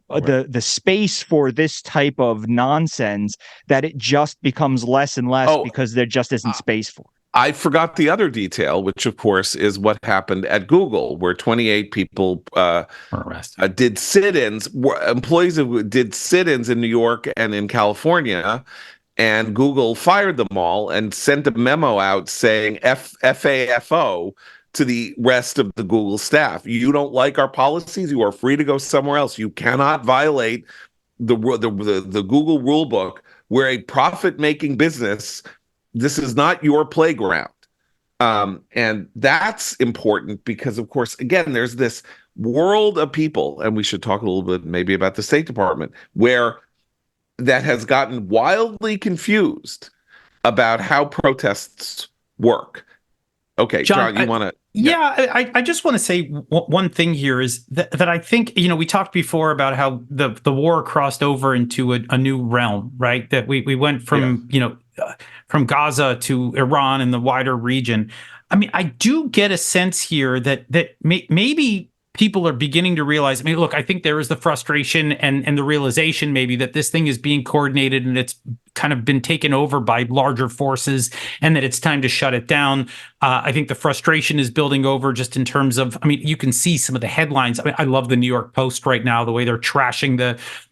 space for this type of nonsense that it just becomes less and less because there just isn't space for it. I forgot the other detail, which of course is what happened at Google, where 28 people were arrested. Did sit-ins. Employees did sit-ins in New York and in California, and Google fired them all and sent a memo out saying FAFO to the rest of the Google staff. You don't like our policies? You are free to go somewhere else. You cannot violate the Google rule book. We're a profit-making business. This is not your playground. And that's important because, of course, again, there's this world of people, and we should talk a little bit maybe about the State Department, where that has gotten wildly confused about how protests work. Okay, John, you want to... Yeah, I just want to say one thing here is that I think, we talked before about how the war crossed over into a new realm, right? That we went from, from Gaza to Iran and the wider region. I mean, I do get a sense here that maybe people are beginning to realize, look, I think there is the frustration and the realization maybe that this thing is being coordinated and it's kind of been taken over by larger forces and that it's time to shut it down. I think the frustration is building over just in terms of, you can see some of the headlines. I love the New York Post right now, the way they're trashing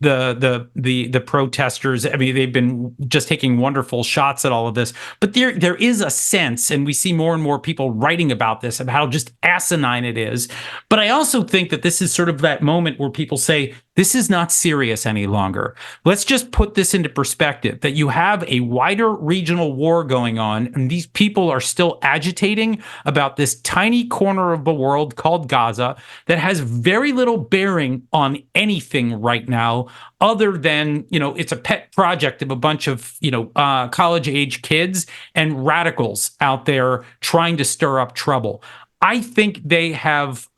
the protesters. They've been just taking wonderful shots at all of this. But there is a sense, and we see more and more people writing about this, of how just asinine it is. But I also think that this is sort of that moment where people say, this is not serious any longer. Let's just put this into perspective, that you have a wider regional war going on, and these people are still agitating about this tiny corner of the world called Gaza that has very little bearing on anything right now, other than, it's a pet project of a bunch of, college-age kids and radicals out there trying to stir up trouble. I think they have...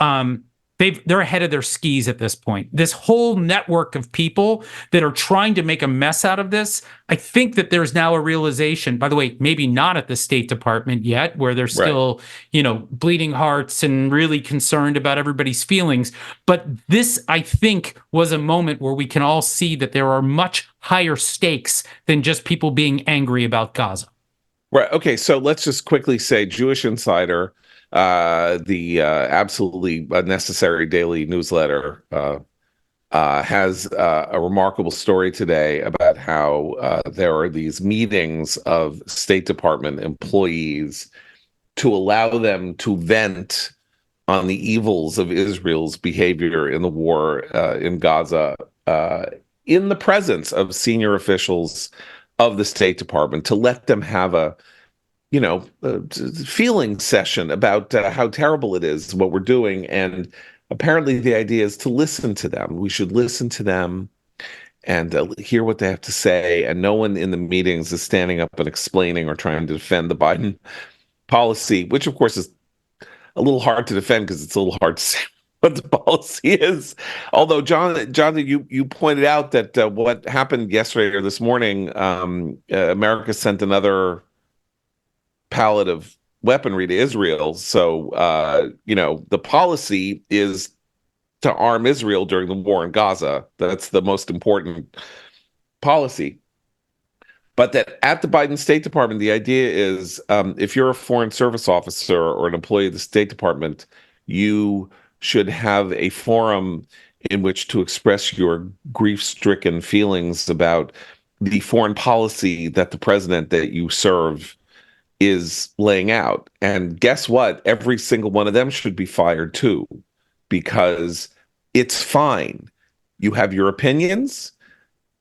they're ahead of their skis at this point. This whole network of people that are trying to make a mess out of this, I think that there's now a realization, by the way, maybe not at the State Department yet, where they're still, bleeding hearts and really concerned about everybody's feelings. But this, I think, was a moment where we can all see that there are much higher stakes than just people being angry about Gaza. Right. Okay. So let's just quickly say Jewish Insider, the absolutely necessary daily newsletter, has a remarkable story today about how there are these meetings of State Department employees to allow them to vent on the evils of Israel's behavior in the war in Gaza in the presence of senior officials of the State Department, to let them have a feeling session about how terrible it is what we're doing. And apparently the idea is to listen to them. We should listen to them and hear what they have to say. And no one in the meetings is standing up and explaining or trying to defend the Biden policy, which of course is a little hard to defend because it's a little hard to say what the policy is. Although, Jonathan, you pointed out that what happened yesterday or this morning, America sent another pallet of weaponry to Israel. So, the policy is to arm Israel during the war in Gaza. That's the most important policy. But that at the Biden State Department, the idea is if you're a foreign service officer or an employee of the State Department, you should have a forum in which to express your grief-stricken feelings about the foreign policy that the president that you serve is laying out. And guess what? Every single one of them should be fired too, because it's fine. You have your opinions,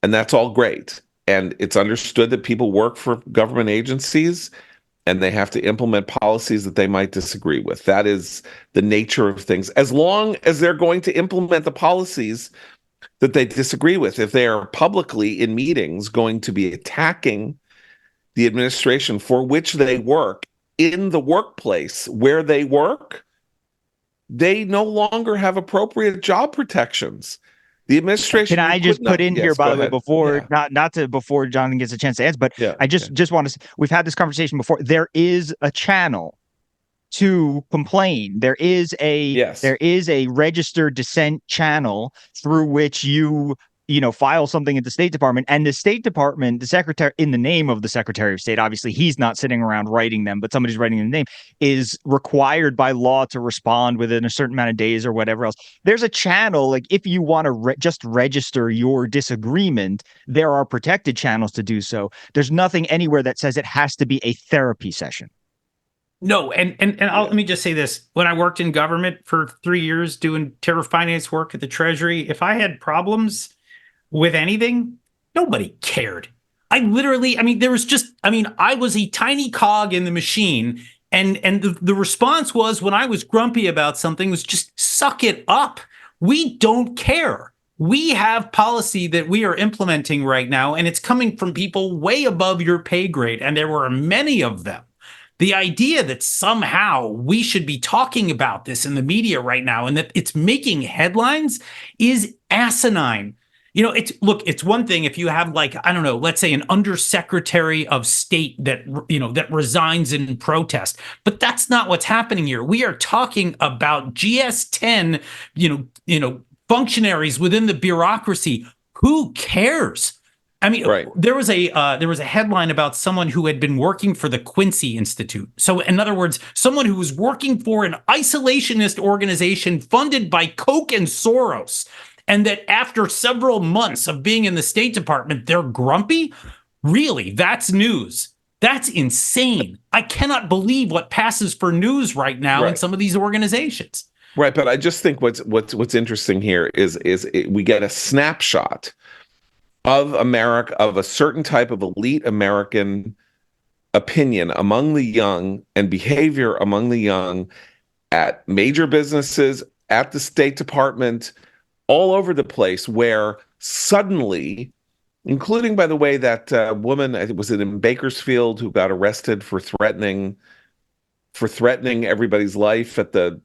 and that's all great. And it's understood that people work for government agencies and they have to implement policies that they might disagree with. That is the nature of things. As long as they're going to implement the policies that they disagree with, if they are publicly in meetings going to be attacking the administration for which they work in the workplace where they work, they no longer have appropriate job protections. The administration. Can I just put in here, by the way, before before Jonathan gets a chance to answer, but I just want to. We've had this conversation before. There is a channel to complain. There is a registered dissent channel through which you file something at the State Department, and the State Department, the secretary, in the name of the Secretary of State, obviously he's not sitting around writing them, but somebody's writing the name, is required by law to respond within a certain amount of days or whatever else. There's a channel, like if you want to just register your disagreement, there are protected channels to do so. There's nothing anywhere that says it has to be a therapy session. No, let me just say this. When I worked in government for 3 years doing terror finance work at the Treasury, if I had problems with anything, nobody cared. I was a tiny cog in the machine, and the response was, when I was grumpy about something, was just suck it up. We don't care. We have policy that we are implementing right now, and it's coming from people way above your pay grade, and there were many of them. The idea that somehow we should be talking about this in the media right now and that it's making headlines is asinine. It's one thing if you have, like, I don't know, let's say an undersecretary of state that resigns in protest, but that's not what's happening here. We are talking about GS-10, functionaries within the bureaucracy. Who cares? I mean, right. There was a headline about someone who had been working for the Quincy Institute. So, in other words, someone who was working for an isolationist organization funded by Koch and Soros. And that after several months of being in the State Department, they're grumpy? Really? That's news. That's insane. I cannot believe what passes for news right now in some of these organizations. Right, but I just think what's interesting here is we get a snapshot of America, of a certain type of elite American opinion among the young and behavior among the young at major businesses, at the State Department, all over the place, where suddenly, including, by the way, that woman, I think was it in Bakersfield, who got arrested for threatening everybody's life at the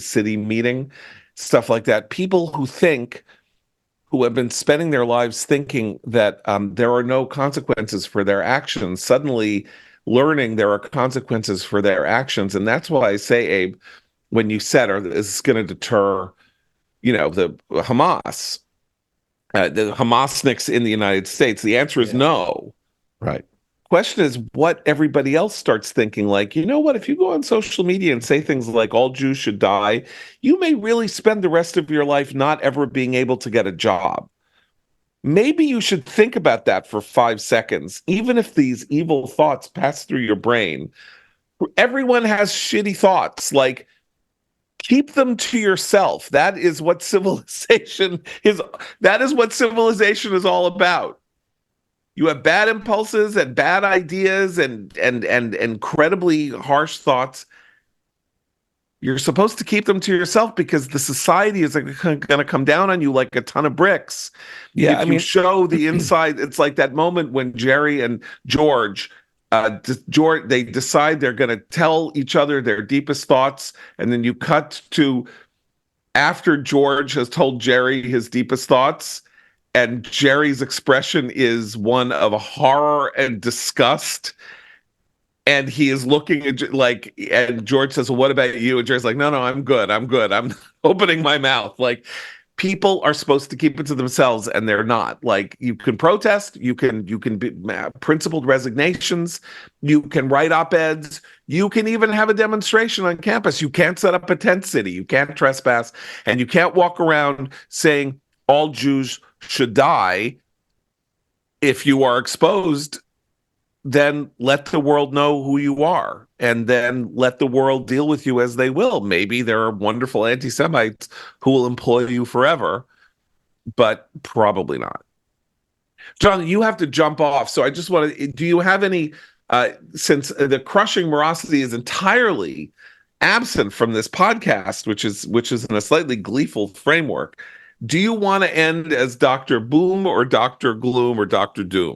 city meeting, stuff like that. People who have been spending their lives thinking that there are no consequences for their actions, suddenly learning there are consequences for their actions. And that's why I say, Abe, when you said, is this going to deter, the Hamas, the Hamasniks in the United States? The answer is no. Right. Question is what everybody else starts thinking, like, what, if you go on social media and say things like all Jews should die, you may really spend the rest of your life not ever being able to get a job. Maybe you should think about that for 5 seconds, even if these evil thoughts pass through your brain. Everyone has shitty thoughts, like, Keep them to yourself. That is what civilization is. That is what civilization is all about. You have bad impulses and bad ideas and incredibly harsh thoughts. You're supposed to keep them to yourself because the society is going to come down on you like a ton of bricks. Yeah, if you show the inside, it's like that moment when Jerry and George, they decide they're going to tell each other their deepest thoughts, and then you cut to after George has told Jerry his deepest thoughts, and Jerry's expression is one of horror and disgust. And he is looking at and George says, "Well, what about you?" And Jerry's like, "No, I'm good. I'm opening my mouth." Like, people are supposed to keep it to themselves, and they're not. Like, you can protest, you can be principled resignations, you can write op-eds, you can even have a demonstration on campus. You can't set up a tent city, you can't trespass, and you can't walk around saying all Jews should die. If you are exposed, then let the world know who you are, and then let the world deal with you as they will. Maybe there are wonderful anti-Semites who will employ you forever, but probably not. John, you have to jump off. So I just want to, do you have any, since the crushing morosity is entirely absent from this podcast, which is in a slightly gleeful framework, do you want to end as Dr. Boom or Dr. Gloom or Dr. Doom?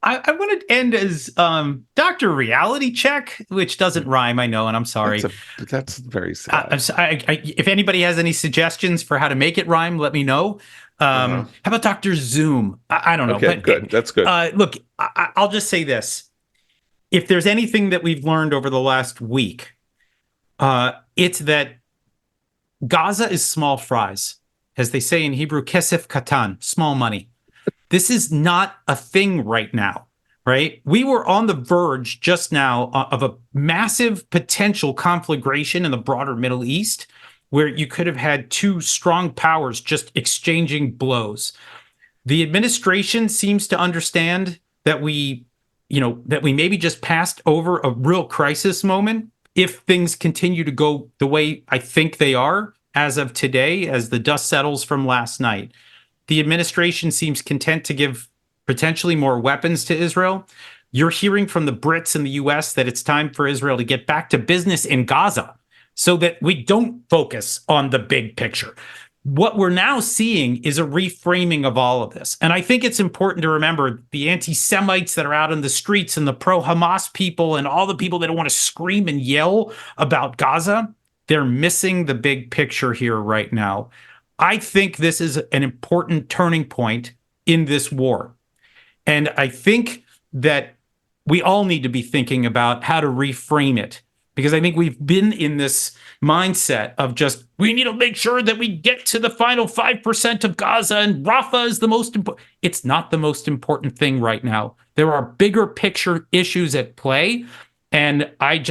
I want to end as Dr. Reality Check, which doesn't rhyme, I know, and I'm sorry. That's very sad. If anybody has any suggestions for how to make it rhyme, let me know. How about Dr. Zoom? I don't know. Okay, but good. That's good. Look, I'll just say this. If there's anything that we've learned over the last week, it's that Gaza is small fries. As they say in Hebrew, kesef katan, small money. This is not a thing right now, right? We were on the verge just now of a massive potential conflagration in the broader Middle East, where you could have had two strong powers just exchanging blows. The administration seems to understand that we maybe just passed over a real crisis moment if things continue to go the way I think they are as of today, as the dust settles from last night. The administration seems content to give potentially more weapons to Israel. You're hearing from the Brits and the US that it's time for Israel to get back to business in Gaza so that we don't focus on the big picture. What we're now seeing is a reframing of all of this. And I think it's important to remember the anti-Semites that are out in the streets and the pro-Hamas people and all the people that want to scream and yell about Gaza, they're missing the big picture here right now. I think this is an important turning point in this war. And I think that we all need to be thinking about how to reframe it, because I think we've been in this mindset of just, we need to make sure that we get to the final 5% of Gaza and Rafah is the most important. It's not the most important thing right now. There are bigger picture issues at play. And I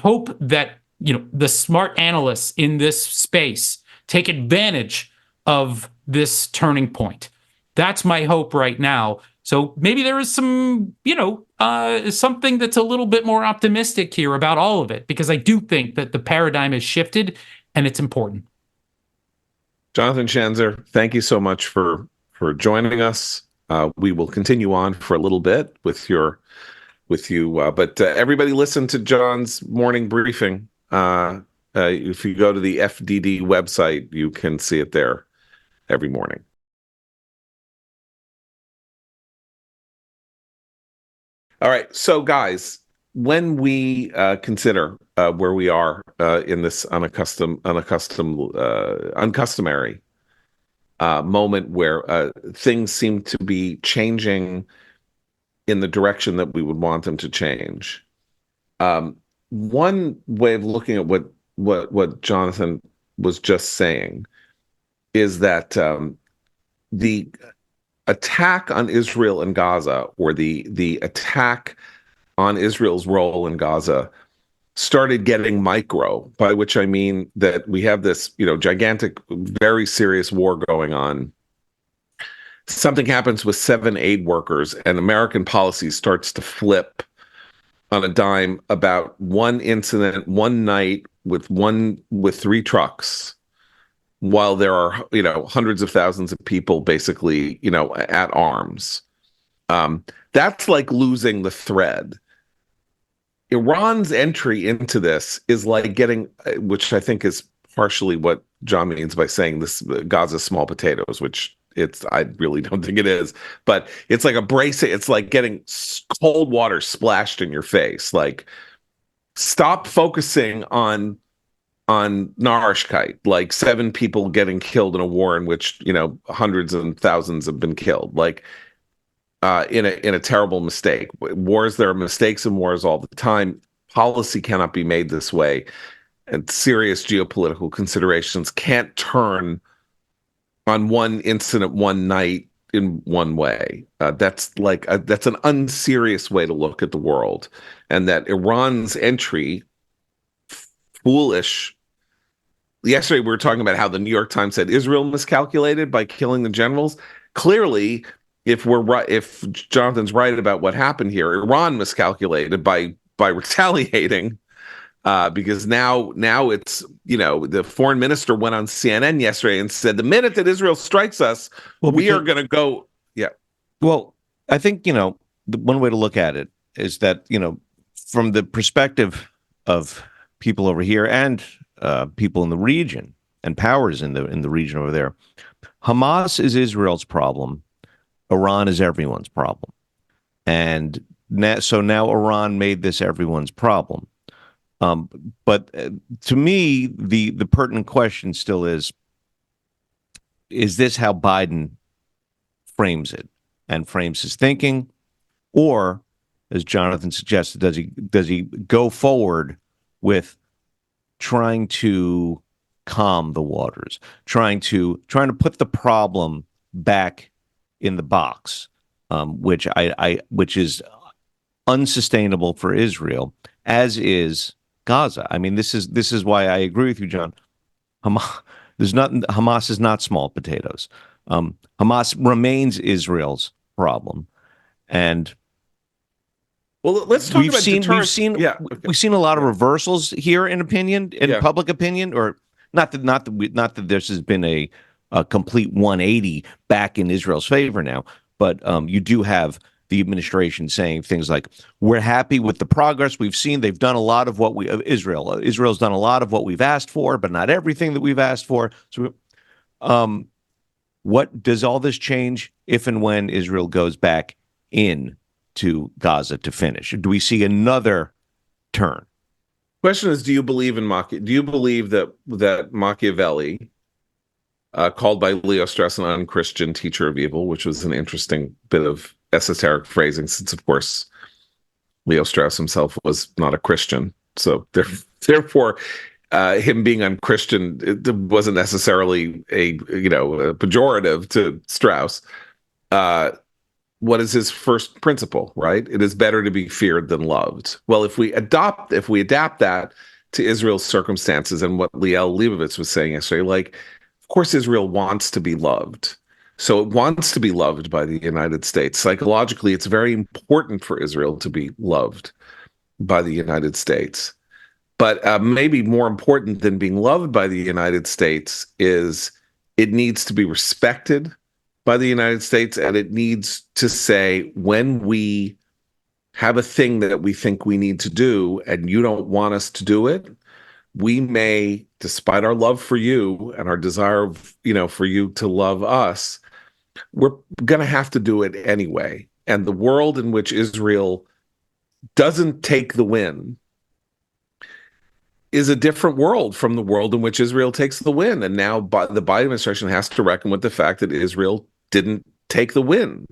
hope that, the smart analysts in this space take advantage of this turning point. That's my hope right now. So maybe there is some, something that's a little bit more optimistic here about all of it, because I do think that the paradigm has shifted and it's important. Jonathan Schanzer, thank you so much for joining us. We will continue on for a little bit with you, but everybody listen to John's morning briefing. If you go to the FDD website, you can see it there every morning. All right. So, guys, when we consider where we are in this uncustomary moment where things seem to be changing in the direction that we would want them to change, one way of looking at what Jonathan was just saying is that the attack on Israel and Gaza, or the attack on Israel's role in Gaza, started getting micro, by which I mean that we have this, gigantic, very serious war going on. Something happens with 7 aid workers, and American policy starts to flip on a dime about one incident, one night, with 3 trucks, while there are hundreds of thousands of people basically at arms. That's like losing the thread. Iran's entry into this is like getting, which I think is partially what John means by saying this Gaza's small potatoes, which I really don't think it is, but it's like it's like getting cold water splashed in your face. Like, stop focusing on Narishkeit, like 7 people getting killed in a war in which hundreds and thousands have been killed. Like, in a terrible mistake. Wars, there are mistakes in wars all the time. Policy cannot be made this way, and serious geopolitical considerations can't turn on one incident, one night, in one way. That's an unserious way to look at the world, and that Iran's entry, foolish. Yesterday we were talking about how the New York Times said Israel miscalculated by killing the generals. Clearly, if Jonathan's right about what happened here, Iran miscalculated by retaliating, because now it's the foreign minister went on CNN yesterday and said the minute that Israel strikes us, we are going to go. Yeah. Well, I think the one way to look at it is that from the perspective of people over here and people in the region and powers in the region over there, Hamas is Israel's problem. Iran is everyone's problem. And so now Iran made this everyone's problem. But to me, the pertinent question still is this how Biden frames it and frames his thinking? Or, as Jonathan suggested, does he go forward with trying to calm the waters, trying to put the problem back in the box, which is unsustainable for Israel, as is Gaza. I mean, this is why I agree with you, John. Hamas is not small potatoes. Hamas remains Israel's problem, and let's talk about deterrence. We've seen a lot of reversals here in public opinion, or not that this has been a complete 180 back in Israel's favor now, but you do have the administration saying things like, we're happy with the progress we've seen. They've done a lot of what Israel's done a lot of what we've asked for, but not everything that we've asked for. So what does all this change if and when Israel goes back in to Gaza to finish? Do we see another turn? Question is, do you believe that Machiavelli, called by Leo Strauss an unchristian teacher of evil, which was an interesting bit of esoteric phrasing, since of course Leo Strauss himself was not a Christian, so therefore him being unchristian, it wasn't necessarily a pejorative to Strauss. What is his first principle, right? It is better to be feared than loved. Well, if we adapt that to Israel's circumstances and what Liel Leibovitz was saying yesterday, like, of course Israel wants to be loved. So it wants to be loved by the United States. Psychologically, it's very important for Israel to be loved by the United States. But maybe more important than being loved by the United States is it needs to be respected by the United States, and it needs to say, when we have a thing that we think we need to do and you don't want us to do it, we may, despite our love for you and our desire, for you to love us, we're going to have to do it anyway. And the world in which Israel doesn't take the win is a different world from the world in which Israel takes the win. And now the Biden administration has to reckon with the fact that Israel didn't take the win.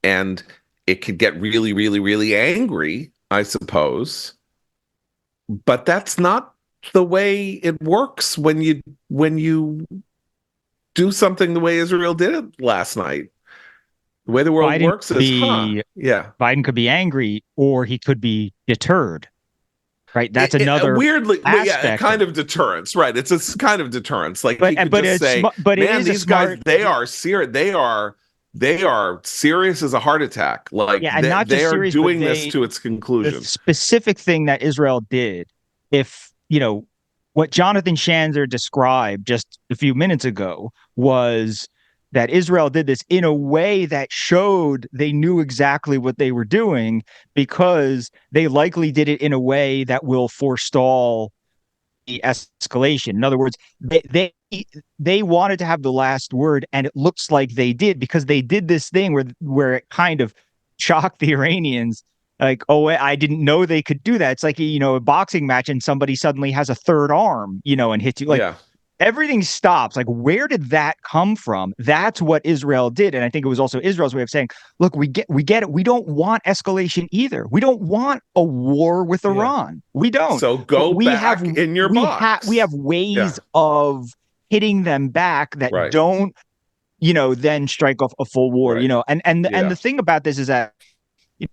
And it could get really, really, really angry, I suppose. But that's not the way it works when you do something the way Israel did it last night. The way the world works is, Biden could be angry, or he could be deterred. Right, that's another weirdly, aspect kind of deterrence. Right, it's a kind of deterrence. Like, he could just say, "Man, these guys, they are serious. They are serious as a heart attack. Like, they are doing this to its conclusion." The specific thing that Israel did, if what Jonathan Schanzer described just a few minutes ago was that Israel did this in a way that showed they knew exactly what they were doing, because they likely did it in a way that will forestall the escalation. In other words, they wanted to have the last word, and it looks like they did, because they did this thing where it kind of shocked the Iranians. Like, oh, I didn't know they could do that. It's like, a boxing match and somebody suddenly has a third arm, and hits you. Like, Yeah. everything stops. Like, where did that come from? That's what Israel did. And I think it was also Israel's way of saying, look, we get it. We don't want escalation either. We don't want a war with Iran. We don't. So go we back in your box. We have ways of hitting them back that Right. don't, then strike off a full war, Right. and the thing about this is that,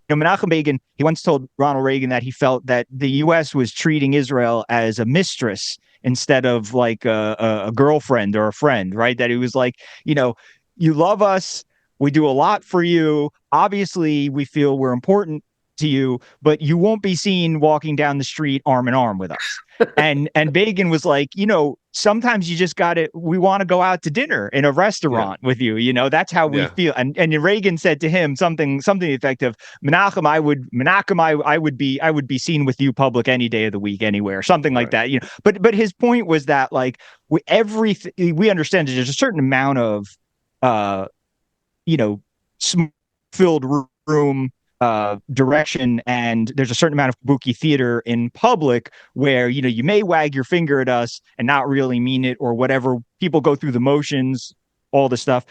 Menachem Begin, he once told Ronald Reagan that he felt that the U.S. was treating Israel as a mistress instead of like a girlfriend or a friend, right? That he was like, you love us, we do a lot for you. Obviously, we feel we're important to you, but you won't be seen walking down the street arm in arm with us. and Begin was like, sometimes you just we want to go out to dinner in a restaurant with you. That's how we feel. And Reagan said to him something effective, Menachem, I would be seen with you public any day of the week, anywhere, something like that. But his point was that, like, we understand that there's a certain amount of filled room direction, and there's a certain amount of kabuki theater in public where you may wag your finger at us and not really mean it, or whatever. People go through the motions, all the stuff,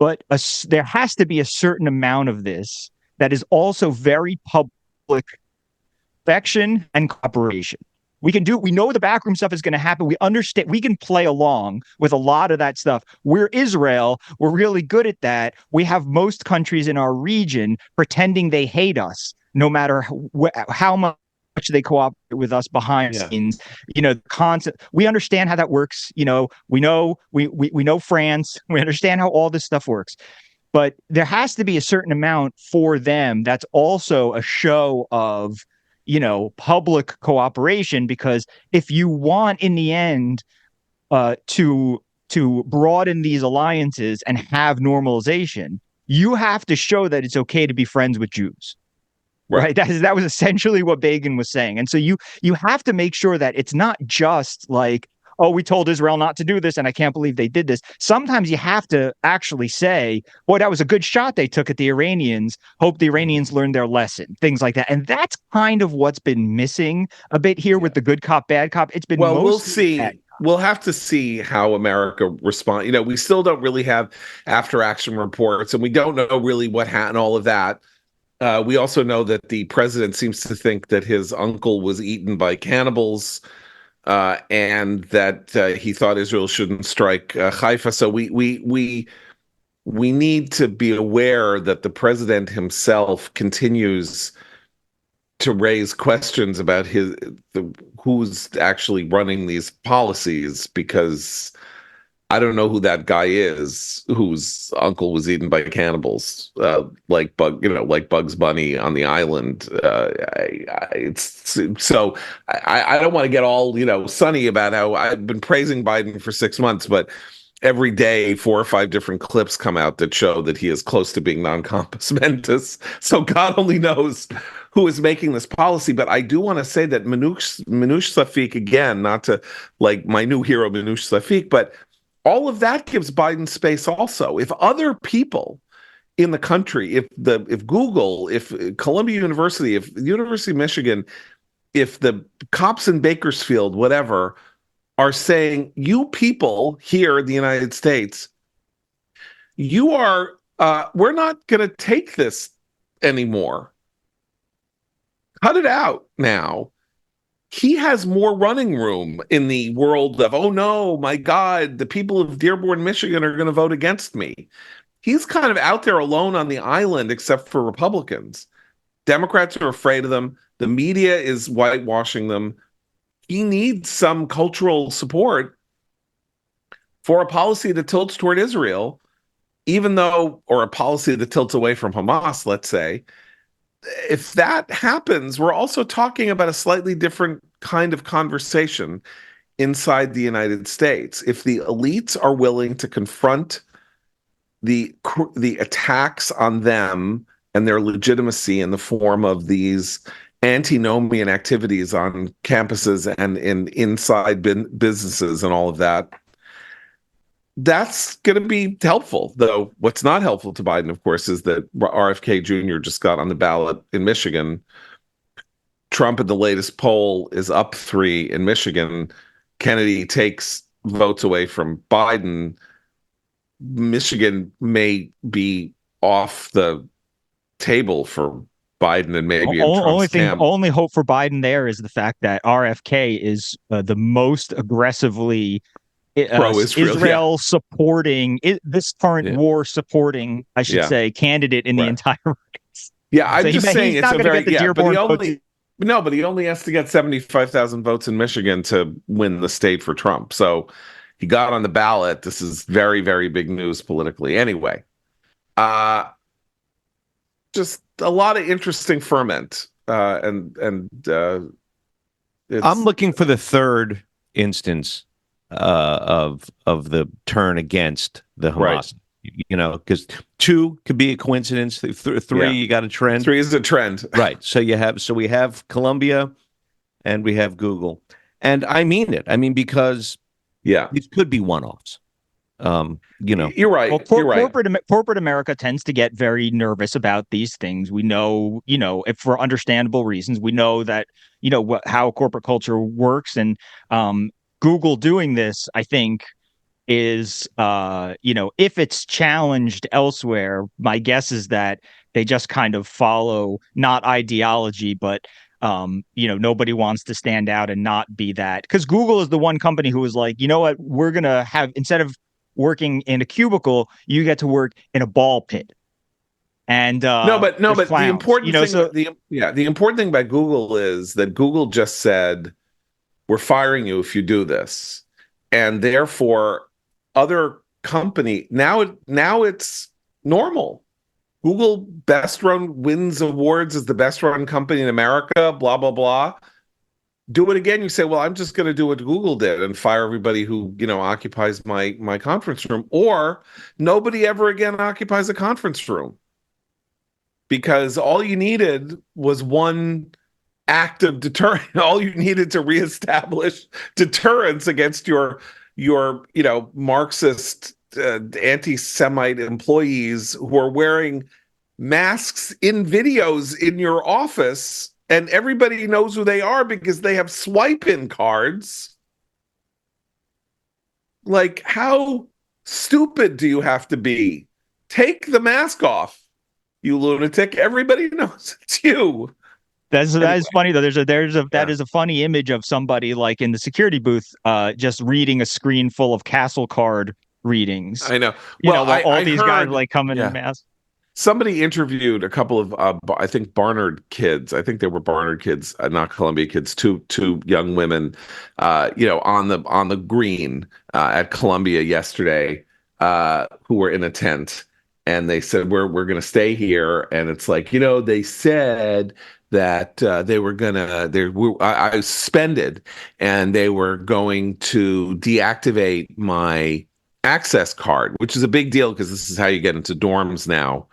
but there has to be a certain amount of this that is also very public affection and cooperation. We know the backroom stuff is going to happen. We understand, we can play along with a lot of that stuff. We're Israel. We're really good at that. We have most countries in our region pretending they hate us, no matter how much they cooperate with us behind the scenes. We understand how that works. We know France. We understand how all this stuff works. But there has to be a certain amount for them that's also a show of public cooperation, because if you want in the end to broaden these alliances and have normalization, you have to show that it's okay to be friends with Jews. Right. That was essentially what Begin was saying. And so you have to make sure that it's not just like, oh, we told Israel not to do this, and I can't believe they did this. Sometimes you have to actually say, boy, that was a good shot they took at the Iranians. Hope the Iranians learned their lesson. Things like that. And that's kind of what's been missing a bit here with the good cop, bad cop. It's been we'll see. We'll have to see how America responds. We still don't really have after action reports, and we don't know really what happened, all of that. We also know that the president seems to think that his uncle was eaten by cannibals. And that he thought Israel shouldn't strike Haifa. So we need to be aware that the president himself continues to raise questions about who's actually running these policies, because I don't know who that guy is whose uncle was eaten by cannibals, like Bugs Bunny on the island. I don't want to get all sunny about how I've been praising Biden for 6 months, but every day 4 or 5 different clips come out that show that he is close to being non-compos mentis. So God only knows who is making this policy. But I do want to say that Manoush Safik, again, not to like my new hero Manoush Safik, but all of that gives Biden space also. If other people in the country, if Google, if Columbia University, if the University of Michigan, if the cops in Bakersfield, whatever, are saying, you people here in the United States, we're not going to take this anymore. Cut it out now. He has more running room in the world of, oh no, my God, the people of Dearborn, Michigan are going to vote against me. He's kind of out there alone on the island, except for Republicans. Democrats are afraid of them. The media is whitewashing them. He needs some cultural support for a policy that tilts toward Israel, or a policy that tilts away from Hamas, let's say. If that happens, we're also talking about a slightly different kind of conversation inside the United States. If the elites are willing to confront the attacks on them and their legitimacy in the form of these antinomian activities on campuses and in inside businesses and all of that, that's going to be helpful. Though what's not helpful to Biden, of course, is that RFK Jr. just got on the ballot in Michigan. Trump in the latest poll is up 3 in Michigan. Kennedy takes votes away from Biden. Michigan may be off the table for Biden and maybe in Trump's camp. Only hope for Biden there is the fact that RFK is the most aggressively Israel supporting this current war supporting, I should say, candidate in the entire race. Yeah, I'm just saying it's a very but he only has to get 75,000 votes in Michigan to win the state for Trump. So he got on the ballot. This is very, very big news politically. Anyway, just a lot of interesting ferment. I'm looking for the third instance of the turn against the Hamas. Right. You know, because 2 could be a coincidence. 3, you got a trend. 3 is a trend, right? So we have Columbia, and we have Google, and I mean it. I mean, because these could be one-offs. You know, you're right. Well, corporate America tends to get very nervous about these things. We know, if for understandable reasons, we know that how corporate culture works, and Google doing this, I think, is if it's challenged elsewhere, my guess is that they just kind of follow not ideology, but nobody wants to stand out and not be that, because Google is the one company who was like, you know what, we're gonna have, instead of working in a cubicle, you get to work in a ball pit. And but the important thing, the important thing about Google is that Google just said, we're firing you if you do this, and therefore other company now it's normal. Google best run wins awards as the best run company in America, blah blah blah. Do it again, you say, well, I'm just going to do what Google did and fire everybody who occupies my conference room, or nobody ever again occupies a conference room, because all you needed was one act of deterrence. All you needed to reestablish deterrence against your Marxist anti-Semite employees who are wearing masks in videos in your office, and everybody knows who they are because they have swipe-in cards. Like, how stupid do you have to be? Take the mask off, you lunatic. Everybody knows it's you. That is funny though. That is a funny image of somebody like in the security booth, just reading a screen full of Castle card readings. I know. Well, all these guys like coming in masks. Somebody interviewed a couple of, I think Barnard kids. I think they were Barnard kids, not Columbia kids. Two young women, on the green at Columbia yesterday, who were in a tent, and they said we're going to stay here, and it's like, they said that they were I was suspended, and they were going to deactivate my access card, which is a big deal because this is how you get into dorms now,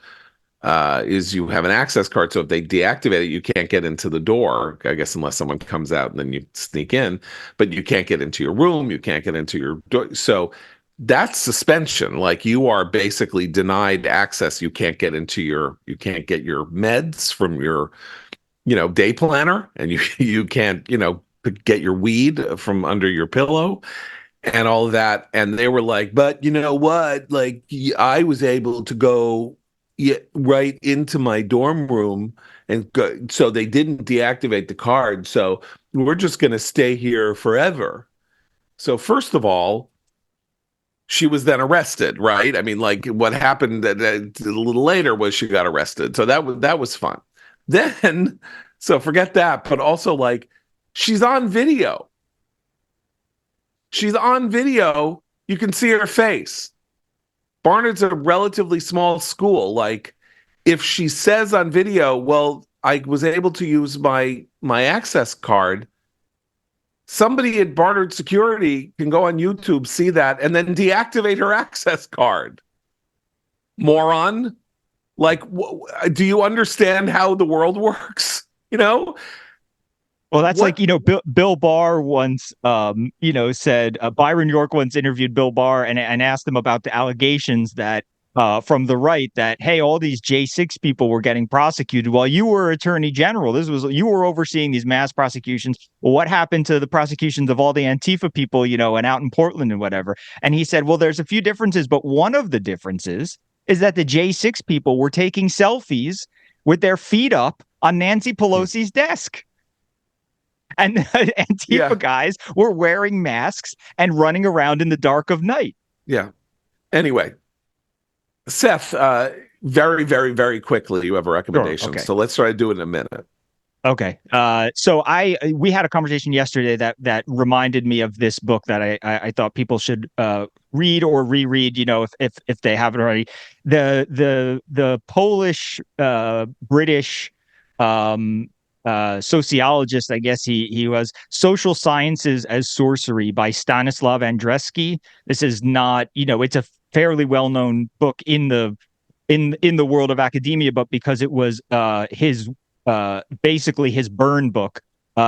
is you have an access card. So if they deactivate it, you can't get into the door, I guess, unless someone comes out and then you sneak in, but you can't get into your room. You can't get into your door. So that's suspension. Like, you are basically denied access. You can't get get your meds from your day planner, and you can't get your weed from under your pillow and all of that. And they were like, but you know what, like, I was able to go right into my dorm room, and go, so they didn't deactivate the card, so we're just going to stay here forever. So first of all, she was then arrested, right? I mean, like, what happened a little later was she got arrested. So that was fun. Then, so forget that, but also, like, she's on video. She's on video. You can see her face. Barnard's a relatively small school. Like, if she says on video, well, I was able to use my access card, Somebody at Barnard Security can go on YouTube, see that, and then deactivate her access card. Moron. Like, do you understand how the world works? Well, that's like, Bill Barr once, said Byron York once interviewed Bill Barr and asked him about the allegations that from the right that, hey, all these J6 people were getting prosecuted while you were attorney general. You were overseeing these mass prosecutions. Well, what happened to the prosecutions of all the Antifa people, and out in Portland and whatever? And he said, well, there's a few differences, but one of the differences is that the J6 people were taking selfies with their feet up on Nancy Pelosi's desk. And Antifa guys were wearing masks and running around in the dark of night. Yeah. Anyway, Seth, very, very, very quickly, you have a recommendation. Sure, okay. So let's try to do it in a minute. Okay. So we had a conversation yesterday that reminded me of this book that I thought people should read or reread, if they haven't already. The Polish British sociologist, I guess he was, Social Sciences as Sorcery by Stanislav Andreski. This is not, it's a fairly well-known book in the world of academia, but because it was basically his burn book.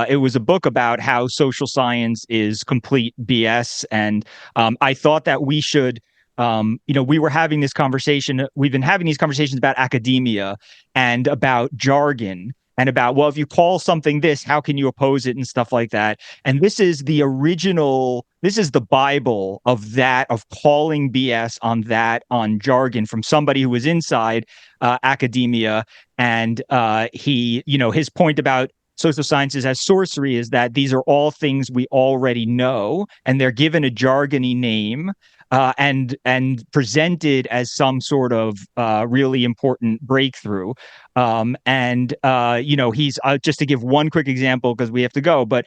It was a book about how social science is complete BS. And I thought that we should, we were having this conversation. We've been having these conversations about academia and about jargon and about, well, if you call something this, how can you oppose it and stuff like that? And this is the Bible of that, of calling BS on jargon from somebody who was inside academia. And his point about social sciences as sorcery is that these are all things we already know, and they're given a jargony name and presented as some sort of really important breakthrough. He's just to give one quick example because we have to go, but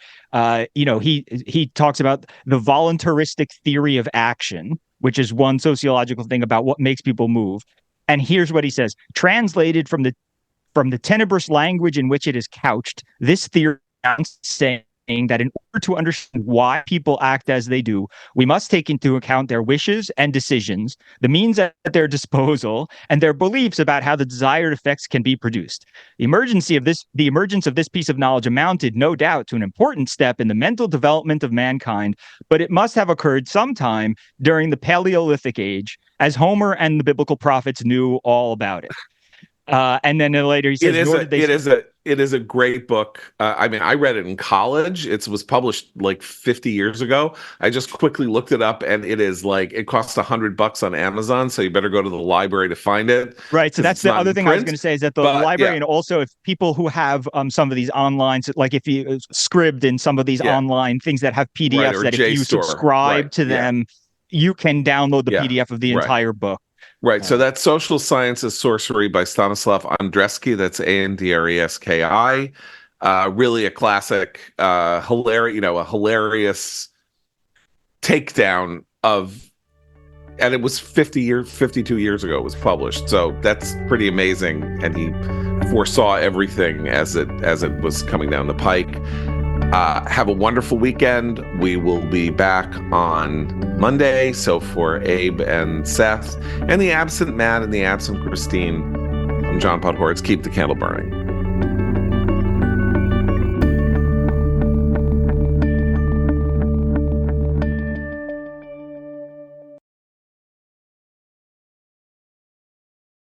he talks about the voluntaristic theory of action, which is one sociological thing about what makes people move. And here's what he says: translated from the tenebrous language in which it is couched, this theory is saying that in order to understand why people act as they do, we must take into account their wishes and decisions, the means at their disposal, and their beliefs about how the desired effects can be produced. The emergence of this piece of knowledge amounted, no doubt, to an important step in the mental development of mankind, but it must have occurred sometime during the Paleolithic age, as Homer and the biblical prophets knew all about it. And then later he says, it is a great book. I read it in college. It was published like 50 years ago. I just quickly looked it up, and it is like, it costs $100 on Amazon. So you better go to the library to find it. Right. So that's the other thing I was going to say, is that the library, and also if people who have some of these online, like if you Scribd and some of these online things that have PDFs, that if you subscribe to them, you can download the PDF of the entire book. Right. So that's Social Sciences Sorcery by Stanislav Andreski. That's Andreski. Really a classic, hilarious takedown of, and it was 52 years ago it was published. So that's pretty amazing. And he foresaw everything as it was coming down the pike. Have a wonderful weekend. We will be back on Monday. So for Abe and Seth and the absent Matt and the absent Christine, I'm John Podhoretz. Keep the candle burning.